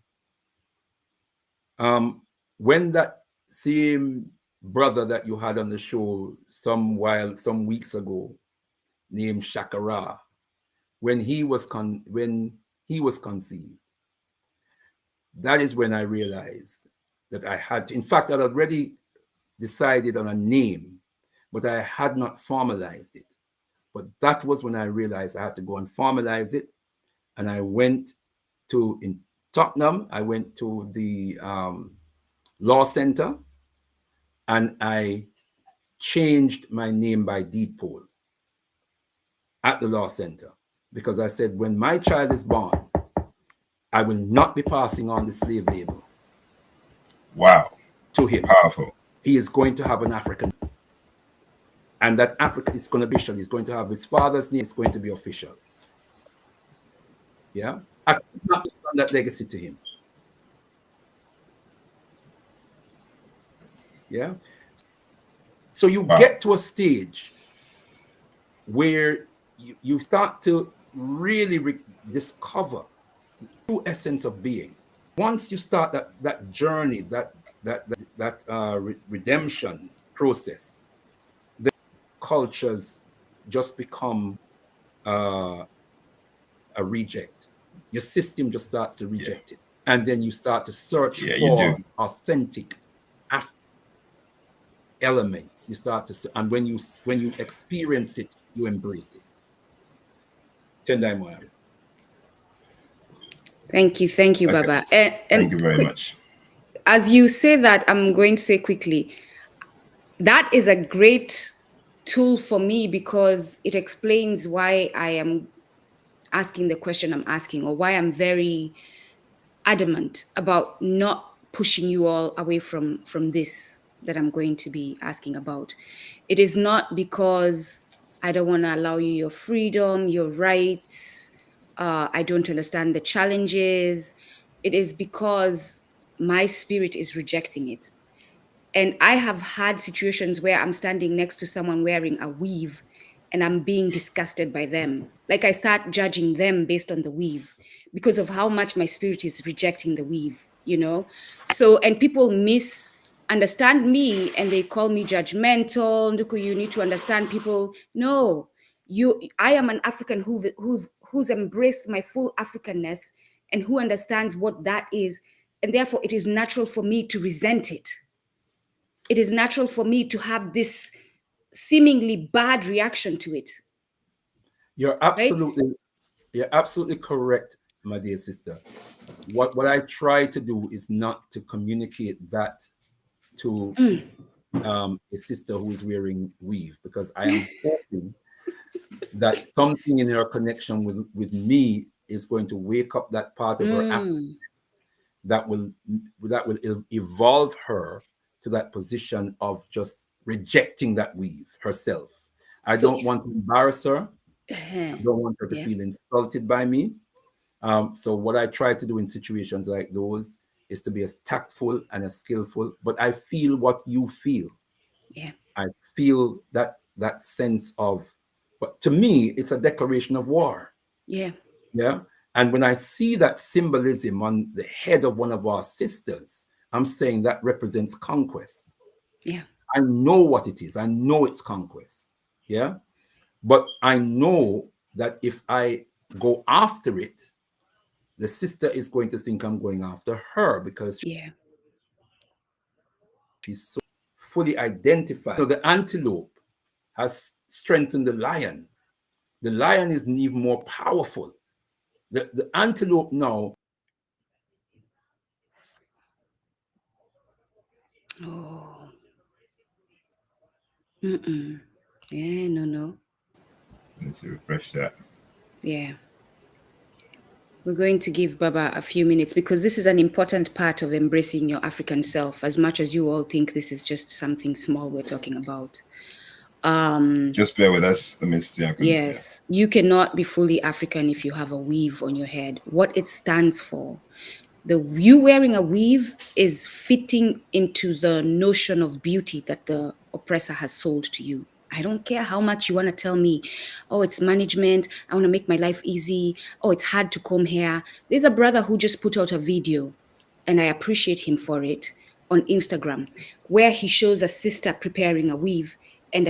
when that same brother that you had on the show some weeks ago, named Shakara, when he was conceived, that is when I realized that I had to, in fact, I'd already decided on a name, but I had not formalized it. But that was when I realized I had to go and formalize it. And I went in Tottenham, I went to the law center, and I changed my name by deed poll at the law center, because I said, when my child is born, I will not be passing on the slave label. Wow. To him. Powerful. He is going to have an African, and that Africa is going to be official. He's going to have his father's name. It's going to be official. Yeah, I could not pass on that legacy to him. Yeah. So you get to a stage where you start to really discover the true essence of being. Once you start that journey, that redemption process, the cultures just become a reject. Your system just starts to reject it. And then you start to search for authentic African. elements. You start to, and when you experience it, you embrace it. Tendai Moya. Thank you, Okay. Baba. Thank you very much. As you say that, I'm going to say quickly, that is a great tool for me because it explains why I am asking the question I'm asking, or why I'm very adamant about not pushing you all away from this that I'm going to be asking about. It is not because I don't want to allow you your freedom, your rights. I don't understand the challenges. It is because my spirit is rejecting it. And I have had situations where I'm standing next to someone wearing a weave and I'm being disgusted by them. Like I start judging them based on the weave because of how much my spirit is rejecting the weave, you know? So, and people misunderstand me and they call me judgmental. Nduku, you need to understand people. No, I am an African who's embraced my full Africanness and who understands what that is. And therefore it is natural for me to resent it. It is natural for me to have this seemingly bad reaction to it. You're absolutely correct, my dear sister. What I try to do is not to communicate that to a sister who is wearing weave, because I am hoping that something in her connection with me is going to wake up that part of her Africanness that will evolve her to that position of just rejecting that weave herself. I don't want to embarrass her. I don't want her to feel insulted by me. So what I try to do in situations like those is to be as tactful and as skillful, but I feel what you feel. Yeah. I feel that sense of, but to me, it's a declaration of war. Yeah. Yeah. And when I see that symbolism on the head of one of our sisters, I'm saying that represents conquest. Yeah. I know what it is. I know it's conquest. Yeah. But I know that if I go after it, the sister is going to think I'm going after her because she's so fully identified. So the antelope has strengthened the lion. The lion is even more powerful. The antelope now. Oh. Yeah, no. Let's refresh that. Yeah. We're going to give Baba a few minutes because this is an important part of embracing your African self, as much as you all think this is just something small we're talking about. Just bear with us. Yes, you cannot be fully African if you have a weave on your head. What it stands for, you wearing a weave is fitting into the notion of beauty that the oppressor has sold to you. I don't care how much you want to tell me, oh, it's management, I want to make my life easy, oh, it's hard to comb hair. There's a brother who just put out a video, and I appreciate him for it, on Instagram, where he shows a sister preparing a weave and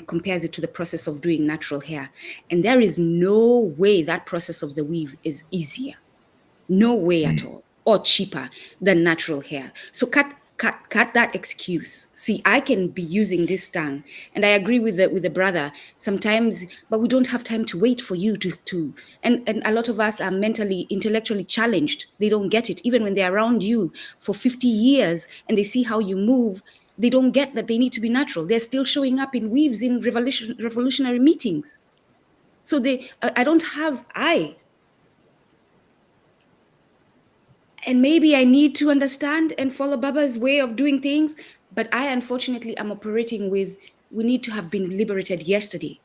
compares it to the process of doing natural hair. And there is no way that process of the weave is easier. No way at all, or cheaper than natural hair. So cut that excuse. See, I can be using this tongue, and I agree with the brother sometimes, but we don't have time to wait for you to and a lot of us are mentally, intellectually challenged. They don't get it. Even when they're around you for 50 years and they see how you move, they don't get that they need to be natural. They're still showing up in weaves in revolutionary meetings. So and maybe I need to understand and follow Baba's way of doing things, but I unfortunately am operating with, we need to have been liberated yesterday.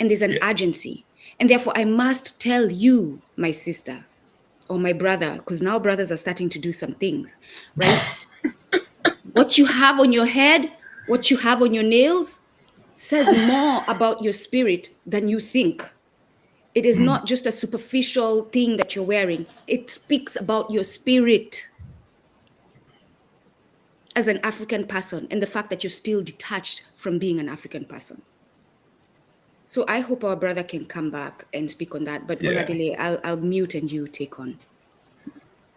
And there's an urgency. And therefore I must tell you, my sister, or my brother, because now brothers are starting to do some things, right? What you have on your head, what you have on your nails says more about your spirit than you think. It is not just a superficial thing that you're wearing. It speaks about your spirit as an African person and the fact that you're still detached from being an African person. So I hope our brother can come back and speak on that. But Oladile, I'll mute and you take on.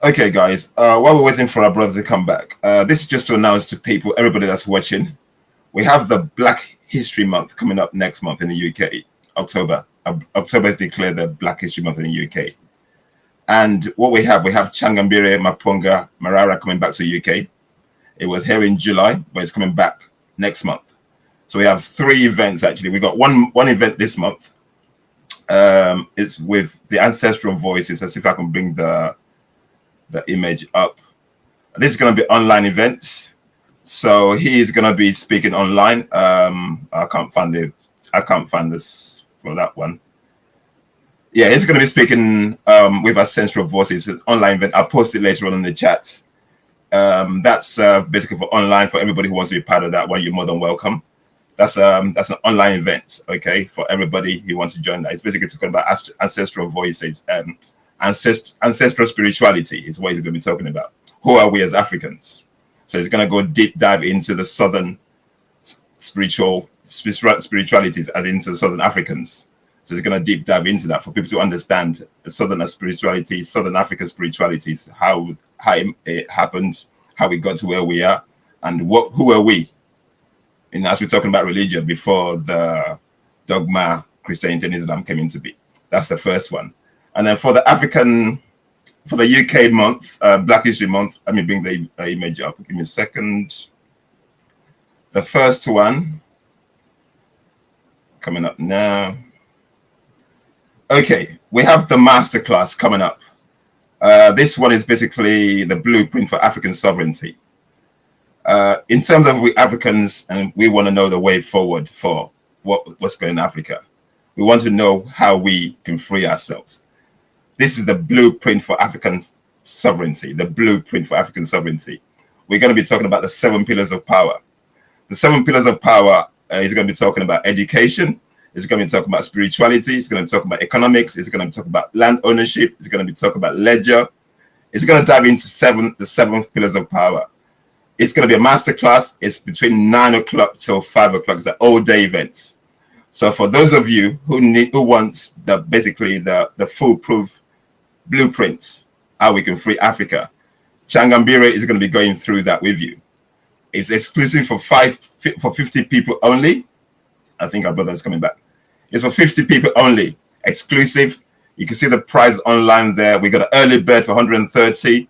Okay, guys, while we're waiting for our brothers to come back, this is just to announce to people, everybody that's watching, we have the Black History Month coming up next month in the UK, October. October is declared the Black History Month in the UK. And what we have Changambire, Mapunga, Marara coming back to the UK. It was here in July, but it's coming back next month. So we have 3 events, actually. We got one event this month. It's with the Ancestral Voices. Let's see if I can bring the image up. This is going to be online event, so he is going to be speaking online. I can't find this for that one. Yeah, he's going to be speaking with Ancestral Voices, an online event. I'll post it later on in the chat. That's basically for online, for everybody who wants to be part of that one. You're more than welcome. That's an online event, okay, for everybody who wants to join that. It's basically talking about ancestral voices, ancestral spirituality is what he's going to be talking about. Who are we as Africans? So he's going to go deep dive into the Southern spiritualities as into Southern Africans. So he's going to deep dive into that for people to understand the Southern spirituality, Southern African spiritualities, how it happened, how we got to where we are, and who are we? And as we're talking about religion before the dogma, Christianity and Islam came into being. That's the first one. And then for the UK month, Black History Month, let me bring the image up. Give me a second. The first one coming up now. Okay, we have the masterclass coming up. This one is basically the blueprint for African sovereignty. In terms of we Africans, and we want to know the way forward for what's going in Africa. We want to know how we can free ourselves. This is the blueprint for African sovereignty, the blueprint for African sovereignty. We're going to be talking about the 7 pillars of power. The 7 pillars of power is going to be talking about education. It's going to be talking about spirituality. It's going to talk about economics. It's going to be talking about land ownership. It's going to be talking about ledger. It's going to dive into the 7 pillars of power. It's going to be a masterclass. It's between 9 o'clock till 5 o'clock. It's an all-day event. So for those of you who want basically the foolproof blueprint, how we can free Africa, Changambire is going to be going through that with you. It's exclusive for 50 people only. I think our brother is coming back. It's for 50 people only, exclusive. You can see the price online there. We got an early bird for 130.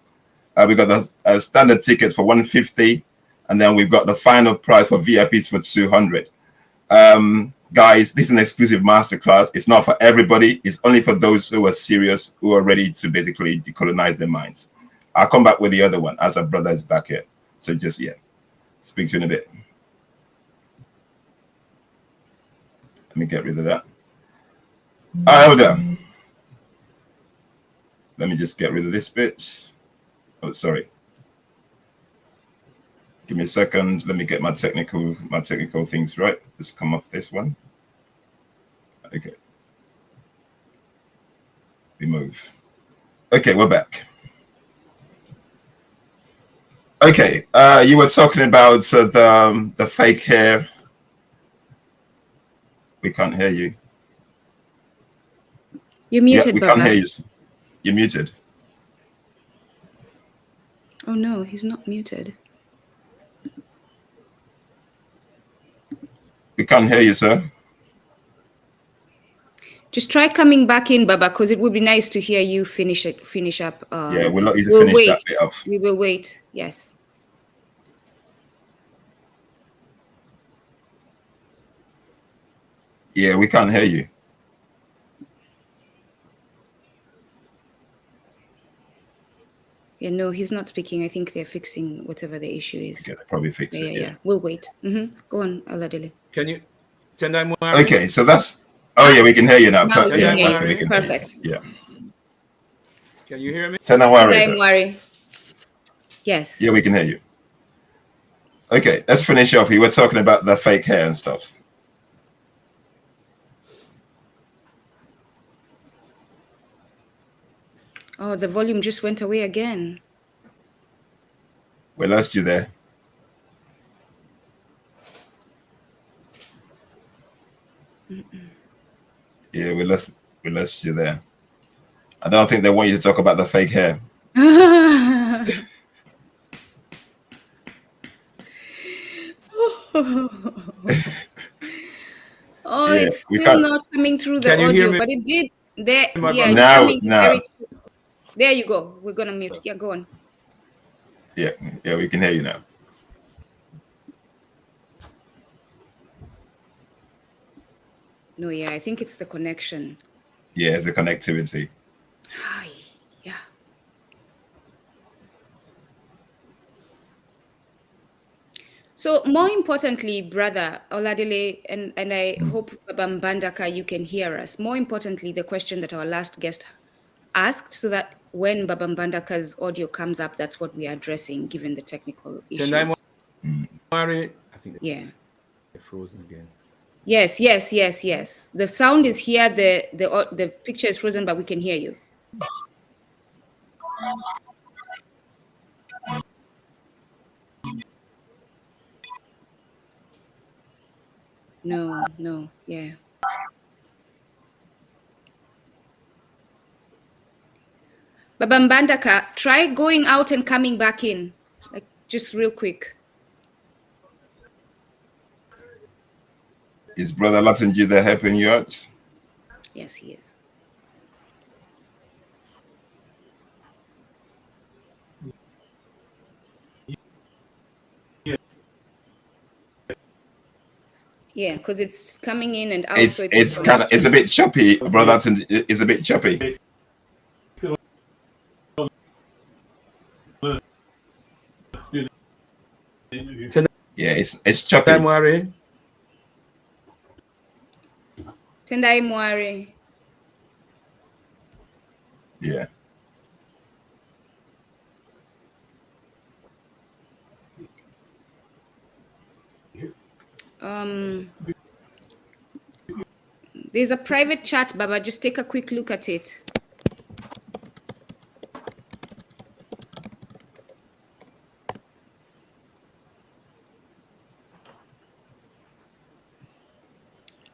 We got the standard ticket for 150, and then we've got the final price for VIPs for 200. Guys, this is an exclusive masterclass. It's not for everybody. It's only for those who are serious, who are ready to basically decolonize their minds. I'll come back with the other one as our brother is back here. So just, yeah, speak to you in a bit. Let me get rid of that. Hold on. Let me just get rid of this bit. Oh, sorry. Give me a second. Let me get my technical things right. Just come off this one. Okay. Remove. Okay, we're back. Okay, you were talking about the fake hair. We can't hear you. You're muted, we Baba. can't hear you. You're muted. Oh no, he's not muted. We can't hear you, sir. Just try coming back in, Baba, because it would be nice to hear you finish up. Yeah, we'll let you finish wait. that bit off. We will wait. Yes. Yeah, we can't hear you. Yeah, no, he's not speaking. I think they're fixing whatever the issue is. Okay, they'll probably fix it. Yeah. We'll wait. Go on, Aladele. Can you? Tendai. Okay, so that's. Oh yeah, we can hear you now. Now we can hear you. We can Perfect. hear you. Yeah. Can you hear me? Tendai. Yes. Yeah, we can hear you. Okay, let's finish off. You were talking about the fake hair and stuff. Oh, the volume just went away again. We lost you there. Yeah, we lost you there. I don't think they want you to talk about the fake hair. Oh, Yeah, it's we still can't. not coming through the Can you hear audio, me, but it did. There, my yeah, brother? it's coming Now. very close. There you go. We're gonna mute. Yeah, go on. Yeah, we can hear you now. No, yeah, I think it's the connection. Yeah, it's a connectivity. Hi, yeah. So more importantly, brother Oladile, and I hope Mbandaka, you can hear us. More importantly, the question that our last guest asked, so that when Baba Mbandaka's audio comes up, that's what we are addressing, given the technical issues. I think Yeah. they're frozen again. Yes. The sound is here. The picture is frozen, but we can hear you. No, yeah. Baba Mbandaka, try going out and coming back in, like just real quick. Is Brother Latinji there helping you out? Yes, he is. Yeah, because it's coming in and out. It's a bit choppy. Brother Latinji is a bit choppy. Yeah, it's choppy. Tendai Mware. Yeah. There's a private chat, Baba. Just take a quick look at it.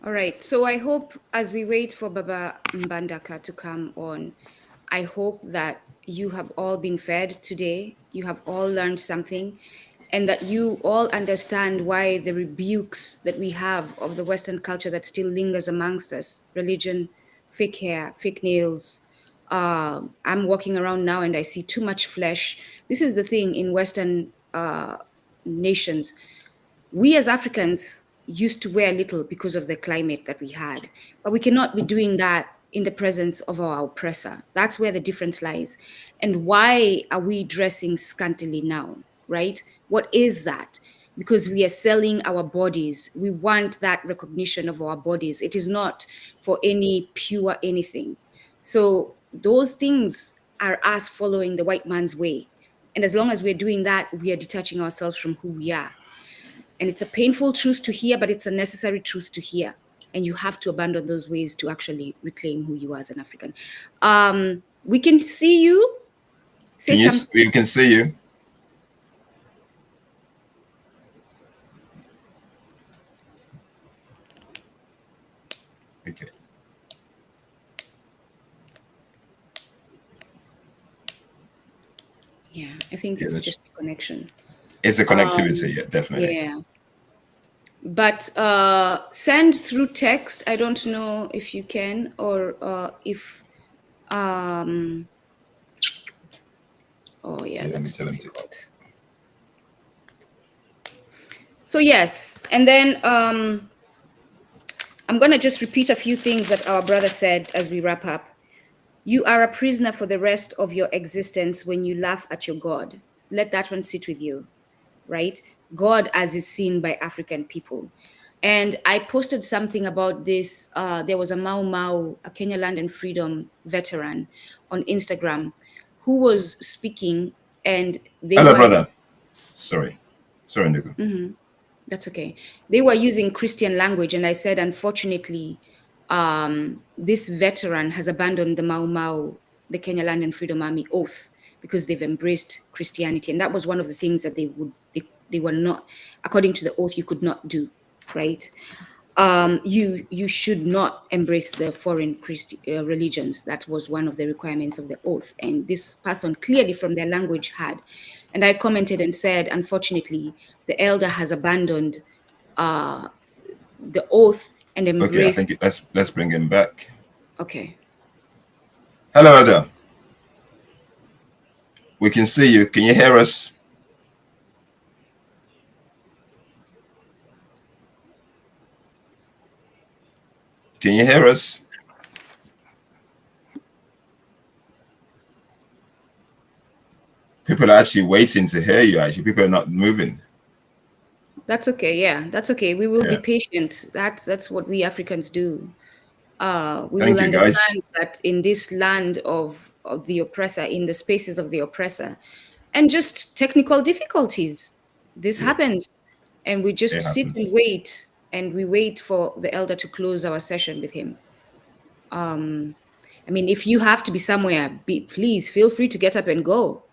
All right. So I hope, as we wait for Baba Mbandaka to come on, I hope that you have all been fed today. You have all learned something, and that you all understand why the rebukes that we have of the Western culture that still lingers amongst us, religion, fake hair, fake nails. I'm walking around now and I see too much flesh. This is the thing in Western nations. We as Africans used to wear little because of the climate that we had, but we cannot be doing that in the presence of our oppressor. That's where the difference lies. And why are we dressing scantily now, right? What is that? Because we are selling our bodies. We want that recognition of our bodies. It is not for any pure anything. So those things are us following the white man's way. And as long as we're doing that, we are detaching ourselves from who we are. And it's a painful truth to hear, but it's a necessary truth to hear. And you have to abandon those ways to actually reclaim who you are as an African. We can see you. Yes, we can see you. Okay. Yeah, I think it's just a connection. It's a connectivity, yeah, definitely. Yeah. But send through text. I don't know if you can, or if oh yeah, that's difficult. So yes, and then I'm gonna just repeat a few things that our brother said as we wrap up. You are a prisoner for the rest of your existence when you laugh at your God. Let that one sit with you, right? God as is seen by African people. And I posted something about this. There was a Mau Mau, a Kenya Land and Freedom veteran on Instagram who was speaking, and they Hello, brother. Sorry, Nduku. Mm-hmm. That's okay. They were using Christian language, and I said, unfortunately, this veteran has abandoned the Mau Mau, the Kenya Land and Freedom Army oath, because they've embraced Christianity, and that was one of the things that they were not, according to the oath, you could not do, right? you should not embrace the foreign religions. That was one of the requirements of the oath. And this person clearly from their language had. And I commented and said, unfortunately, the elder has abandoned the oath and embraced. Okay, I think let's bring him back. Okay. Hello, Elder. We can see you. Can you hear us? Can you hear us? People are actually waiting to hear you. Actually, people are not moving. That's okay. Yeah, that's okay. We will be patient. That's what we Africans do. We will understand that in this land of the oppressor, in the spaces of the oppressor, and just technical difficulties, this happens, and we just sit and wait, and we wait for the elder to close our session with him. I mean, if you have to be somewhere, please feel free to get up and go.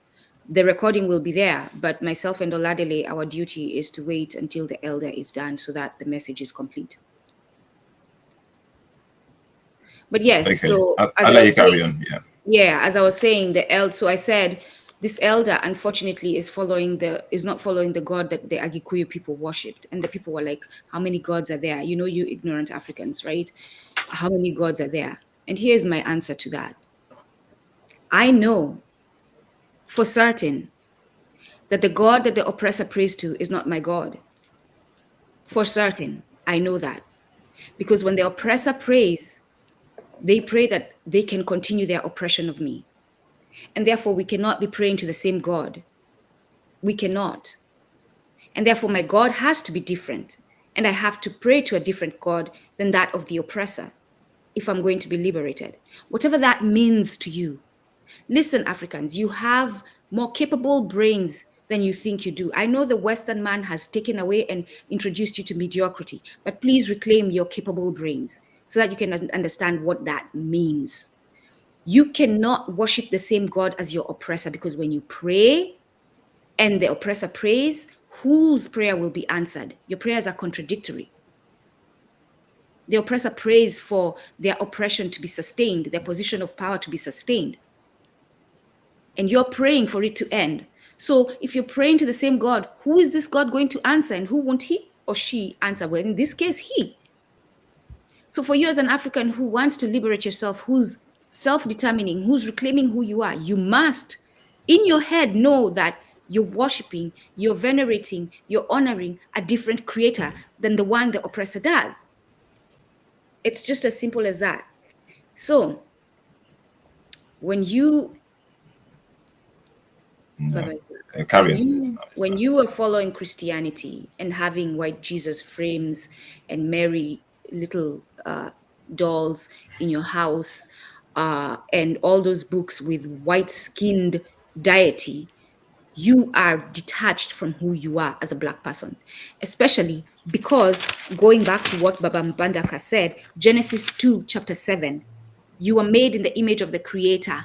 The recording will be there, but myself and Oladele, our duty is to wait until the elder is done so that the message is complete. But yes, so I'll let you carry on. Yeah, as I was saying, so I said this elder unfortunately is not following the God that the Agikuyu people worshipped. And the people were like, how many gods are there? You know, you ignorant Africans, right? How many gods are there? And here's my answer to that. I know for certain that the God that the oppressor prays to is not my God. For certain, I know that. Because when the oppressor prays, they pray that they can continue their oppression of me. And therefore, we cannot be praying to the same God. We cannot. And therefore, my God has to be different. And I have to pray to a different God than that of the oppressor if I'm going to be liberated. Whatever that means to you. Listen, Africans, you have more capable brains than you think you do. I know the Western man has taken away and introduced you to mediocrity, but please reclaim your capable brains so that you can understand what that means. You cannot worship the same God as your oppressor, because when you pray and the oppressor prays, whose prayer will be answered? Your prayers are contradictory. The oppressor prays for their oppression to be sustained, their position of power to be sustained. And you're praying for it to end. So if you're praying to the same God, who is this God going to answer, and who won't he or she answer? Well, in this case, he. So for you as an African who wants to liberate yourself, who's self-determining, who's reclaiming who you are, you must, in your head, know that you're worshiping, you're venerating, you're honoring a different creator than the one the oppressor does. It's just as simple as that. So when you when you are following Christianity and having white Jesus frames and Mary little dolls in your house and all those books with white-skinned deity, you are detached from who you are as a Black person, especially because, going back to what Baba Mbandaka said, Genesis 2, chapter 7, you are made in the image of the Creator.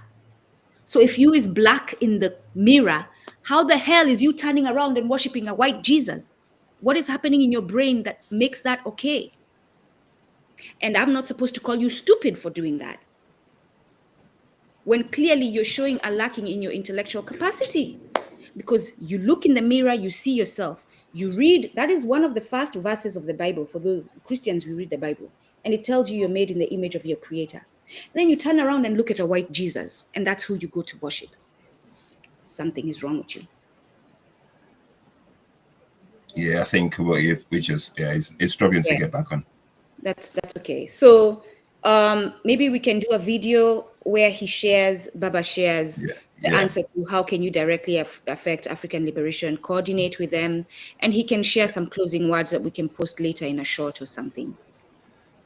So if you is Black in the mirror, how the hell is you turning around and worshiping a white Jesus? What is happening in your brain that makes that okay? And I'm not supposed to call you stupid for doing that, when clearly you're showing a lacking in your intellectual capacity. Because you look in the mirror, you see yourself, you read, that is one of the first verses of the Bible. For those Christians, we read the Bible, and it tells you you're made in the image of your Creator. Then you turn around and look at a white Jesus, and that's who you go to worship. Something is wrong with you. Yeah, I think we just it's struggling to get back on. That's okay. So maybe we can do a video where Baba shares the answer to how can you directly affect African liberation, coordinate with them, and he can share some closing words that we can post later in a short or something.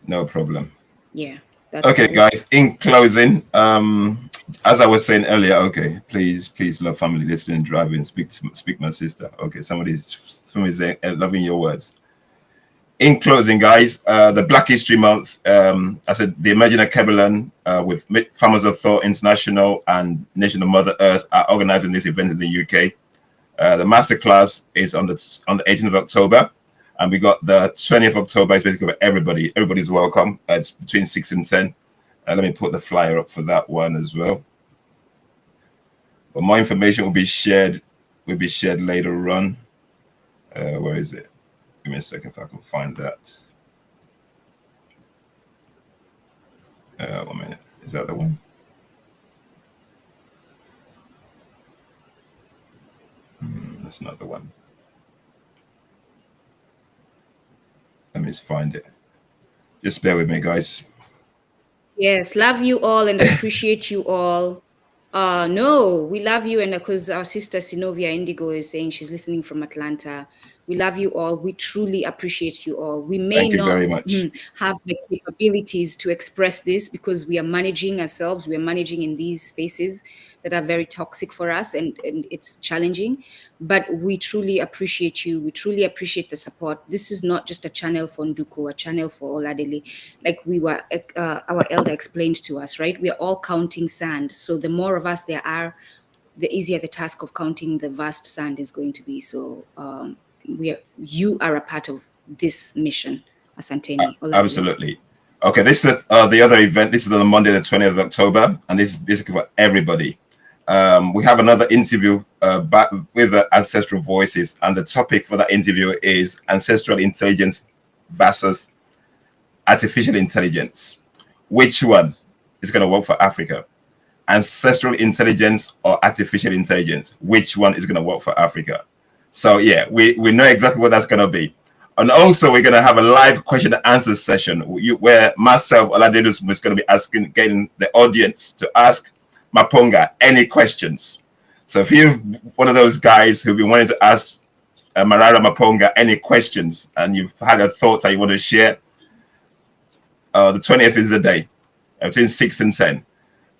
No problem. Yeah. Okay, guys, in closing, as I was saying earlier, okay, please, love, family, listening, driving, speak my sister. Okay, somebody's loving your words. In closing, guys, the Black History Month, I said the Emerging Alkebulan with Farmers of Thought International and Nation of Mother Earth are organizing this event in the UK. The masterclass is on the 18th of October. And we got the 20th of October. It's basically for everybody. Everybody's welcome. It's between 6 and 10. Let me put the flyer up for that one as well. But more information will be shared. Later on. Where is it? Give me a second if I can find that. 1 minute. Is that the one? That's not the one. Let me find it. Just bear with me, guys. Yes, love you all and appreciate you all. No, we love you, and because our sister Sinovia Indigo is saying she's listening from Atlanta. We love you all. We truly appreciate you all. We may not very much. have the capabilities to express this because we are managing ourselves. We are managing in these spaces that are very toxic for us, and it's challenging. But we truly appreciate you. We truly appreciate the support. This is not just a channel for Nduku, a channel for Oladele. Like our elder explained to us, right? We are all counting sand. So the more of us there are, the easier the task of counting the vast sand is going to be. So you are a part of this mission, Asanteni. Absolutely. Okay, this is the other event. This is on Monday, the 20th of October, and this is basically for everybody. We have another interview back with the Ancestral Voices, and the topic for that interview is ancestral intelligence versus artificial intelligence. Which one is going to work for Africa? Ancestral intelligence or artificial intelligence? Which one is going to work for Africa? So yeah, we know exactly what that's going to be. And also we're going to have a live question and answer session where myself, Oladele, is going to be getting the audience to ask Maponga any questions. So if you're one of those guys who've been wanting to ask Marara Maponga any questions and you've had a thought that you want to share, the 20th is the day, between 6 and 10.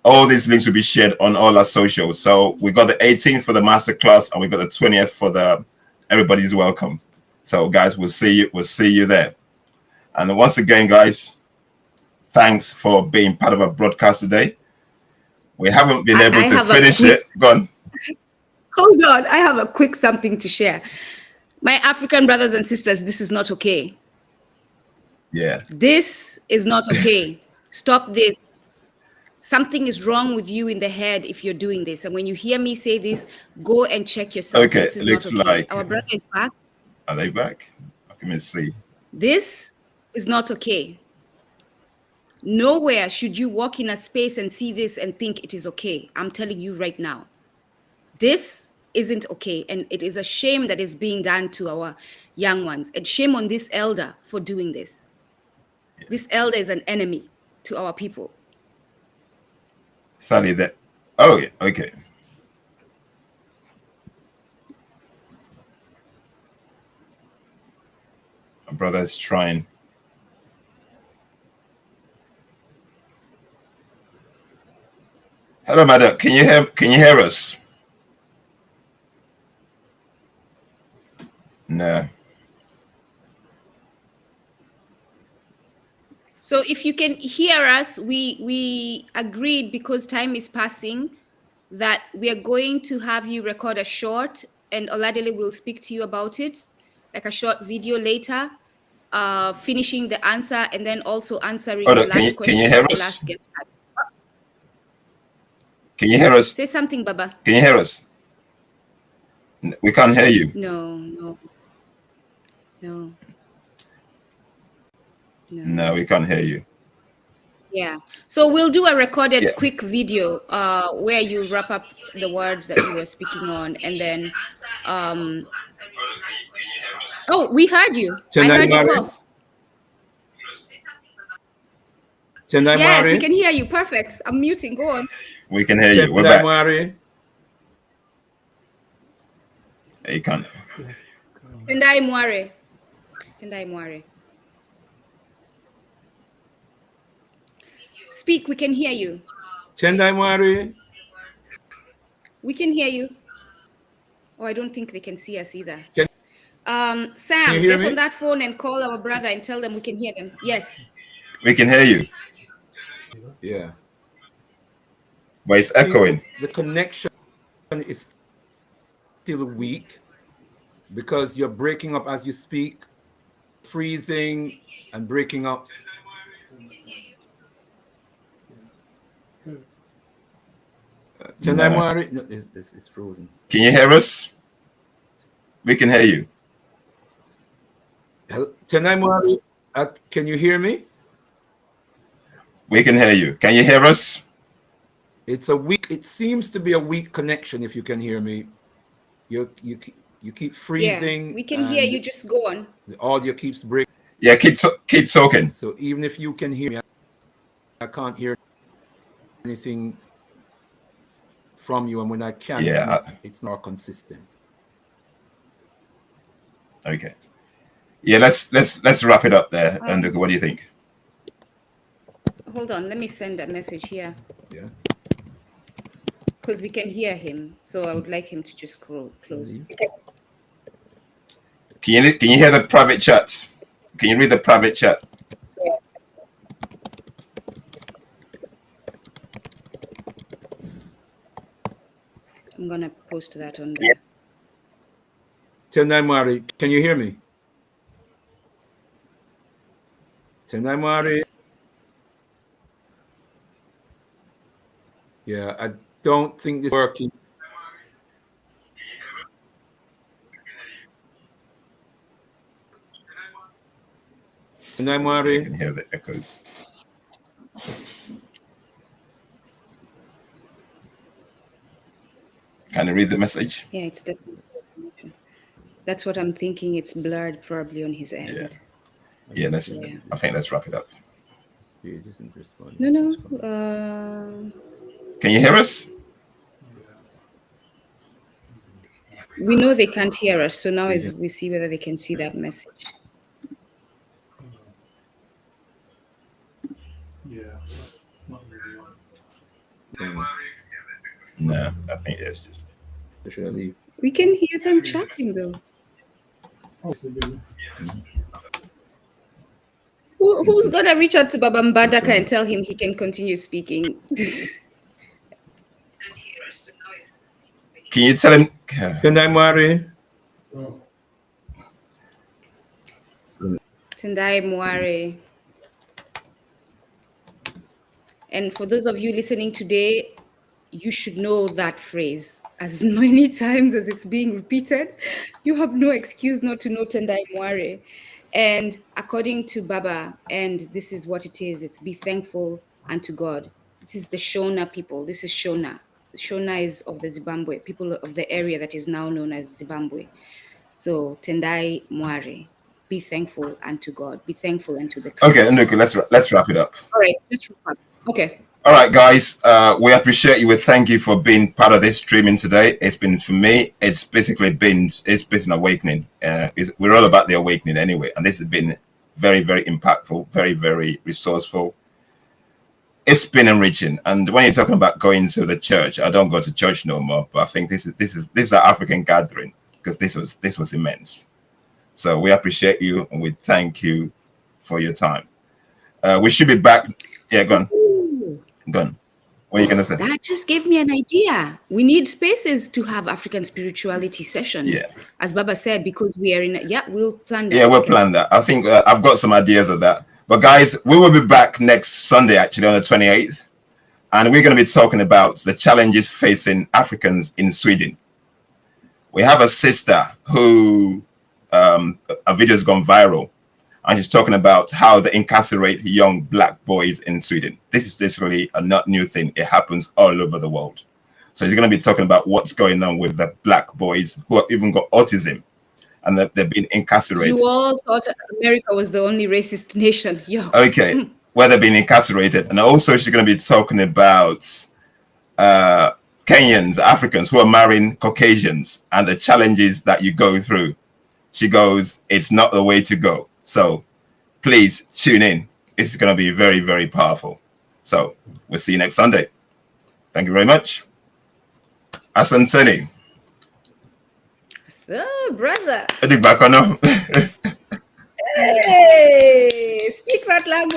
All these links will be shared on all our socials. So we got the 18th for the masterclass, and we got the 20th for the everybody's welcome. So guys, we'll see you there. And once again, guys, thanks for being part of our broadcast today. We haven't been able to finish it. Go on. Hold on, I have a quick something to share. My African brothers and sisters, this is not okay. Yeah. This is not okay. Stop this. Something is wrong with you in the head if you're doing this. And when you hear me say this, go and check yourself. Okay, this is looks not okay. like Our brother is back. Are they back? Let me see. This is not okay. Nowhere should you walk in a space and see this and think it is okay. I'm telling you right now. This isn't okay. And it is a shame that is being done to our young ones. And shame on this elder for doing this. Yeah. This elder is an enemy to our people. Sally, that. Oh, yeah. Okay. My brother is trying. Hello, madam. Can you hear us? No. So if you can hear us, we agreed, because time is passing, that we are going to have you record a short, and Oladele will speak to you about it, like a short video later, finishing the answer and then also answering the last question. Can you hear us? Can you hear us? Say something, Baba. Can you hear us? We can't hear you. No, we can't hear you. Yeah. So we'll do a recorded quick video where you wrap up the words that you were speaking on, and then oh, we heard you. I heard you cough. Yes, we can hear you. Perfect. I'm muting. Go on. We can hear you. We're back. You can't. Tendai Mware. Tendai Mware. Speak, we can hear you. Tendai Mware. We can hear you. Oh, I don't think they can see us either. Sam, get on that phone and call our brother and tell them we can hear them. Yes. We can hear you. Yeah. But it's echoing. The connection is still weak because you're breaking up as you speak. freezing and breaking up. No. This is frozen. Can you hear us? We can hear you. Tenai, can you hear me? We can hear you. Can you hear us? It's a weak. It seems to be a weak connection. If you can hear me, you keep freezing. Yeah, we can hear you. Just go on. The audio keeps breaking. Yeah, keep talking. So even if you can hear me, I can't hear anything from you, and when I can, it's not consistent. Okay. Yeah, let's wrap it up there. Mbandaka, what do you think? Hold on, let me send that message here. Yeah. Because we can hear him, so I would like him to just close. Can you hear the private chat? Can you read the private chat? I'm gonna post that on there. Tenai Mari, can you hear me? Tenai Mari. Yeah, I don't think this is working. Tenai Mari. I can hear the echoes. Can you read the message? Yeah, it's definitely. That's what I'm thinking. It's blurred probably on his end. Yeah, I think let's wrap it up. Spirit isn't responding. No. Can you hear us? We know they can't hear us, so now is we see whether they can see that message. No, I think it's just. Should I leave? We can hear them chatting though. Who's gonna reach out to Baba Mbandaka and tell him he can continue speaking? Can you tell him? Tenai Mari. Tendai Mware. And for those of you listening today, you should know that phrase as many times as it's being repeated. You have no excuse not to know Tendai Mware. And according to Baba, and this is what it is, it's be thankful unto God. This is the Shona people. This is Shona. Shona is of the Zimbabwe, people of the area that is now known as Zimbabwe. So Tendai Mware, be thankful unto God. Be thankful unto the Creator. Okay, Mbandaka, let's wrap it up. All right, let's wrap up. Okay. All right, guys, we appreciate you. We thank you for being part of this streaming today. It's been, for me, it's been an awakening. We're all about the awakening anyway, and this has been very, very impactful, very, very resourceful. It's been enriching. And when you're talking about going to the church, I don't go to church no more, but I think this is our African gathering, because this was immense. So we appreciate you and we thank you for your time. We should be back. Yeah, go on. Go on. What are you going to say? That just gave me an idea. We need spaces to have African spirituality sessions. Yeah. As Baba said, because we are in, we'll plan that. Yeah, we'll plan that. I think I've got some ideas of that. But guys, we will be back next Sunday, actually, on the 28th. And we're going to be talking about the challenges facing Africans in Sweden. We have a sister who, a video's gone viral. And she's talking about how they incarcerate young black boys in Sweden. This is basically a not new thing. It happens all over the world. So he's going to be talking about what's going on with the black boys who have even got autism and they've been incarcerated. You all thought America was the only racist nation. Yo. Okay, where they've been incarcerated. And also she's going to be talking about Kenyans, Africans who are marrying Caucasians and the challenges that you go through. She goes, it's not the way to go. So please tune in. It's going to be very, very powerful. So we'll see you next Sunday. Thank you very much. Asanteni. So, brother. Hey, Hey, speak that language.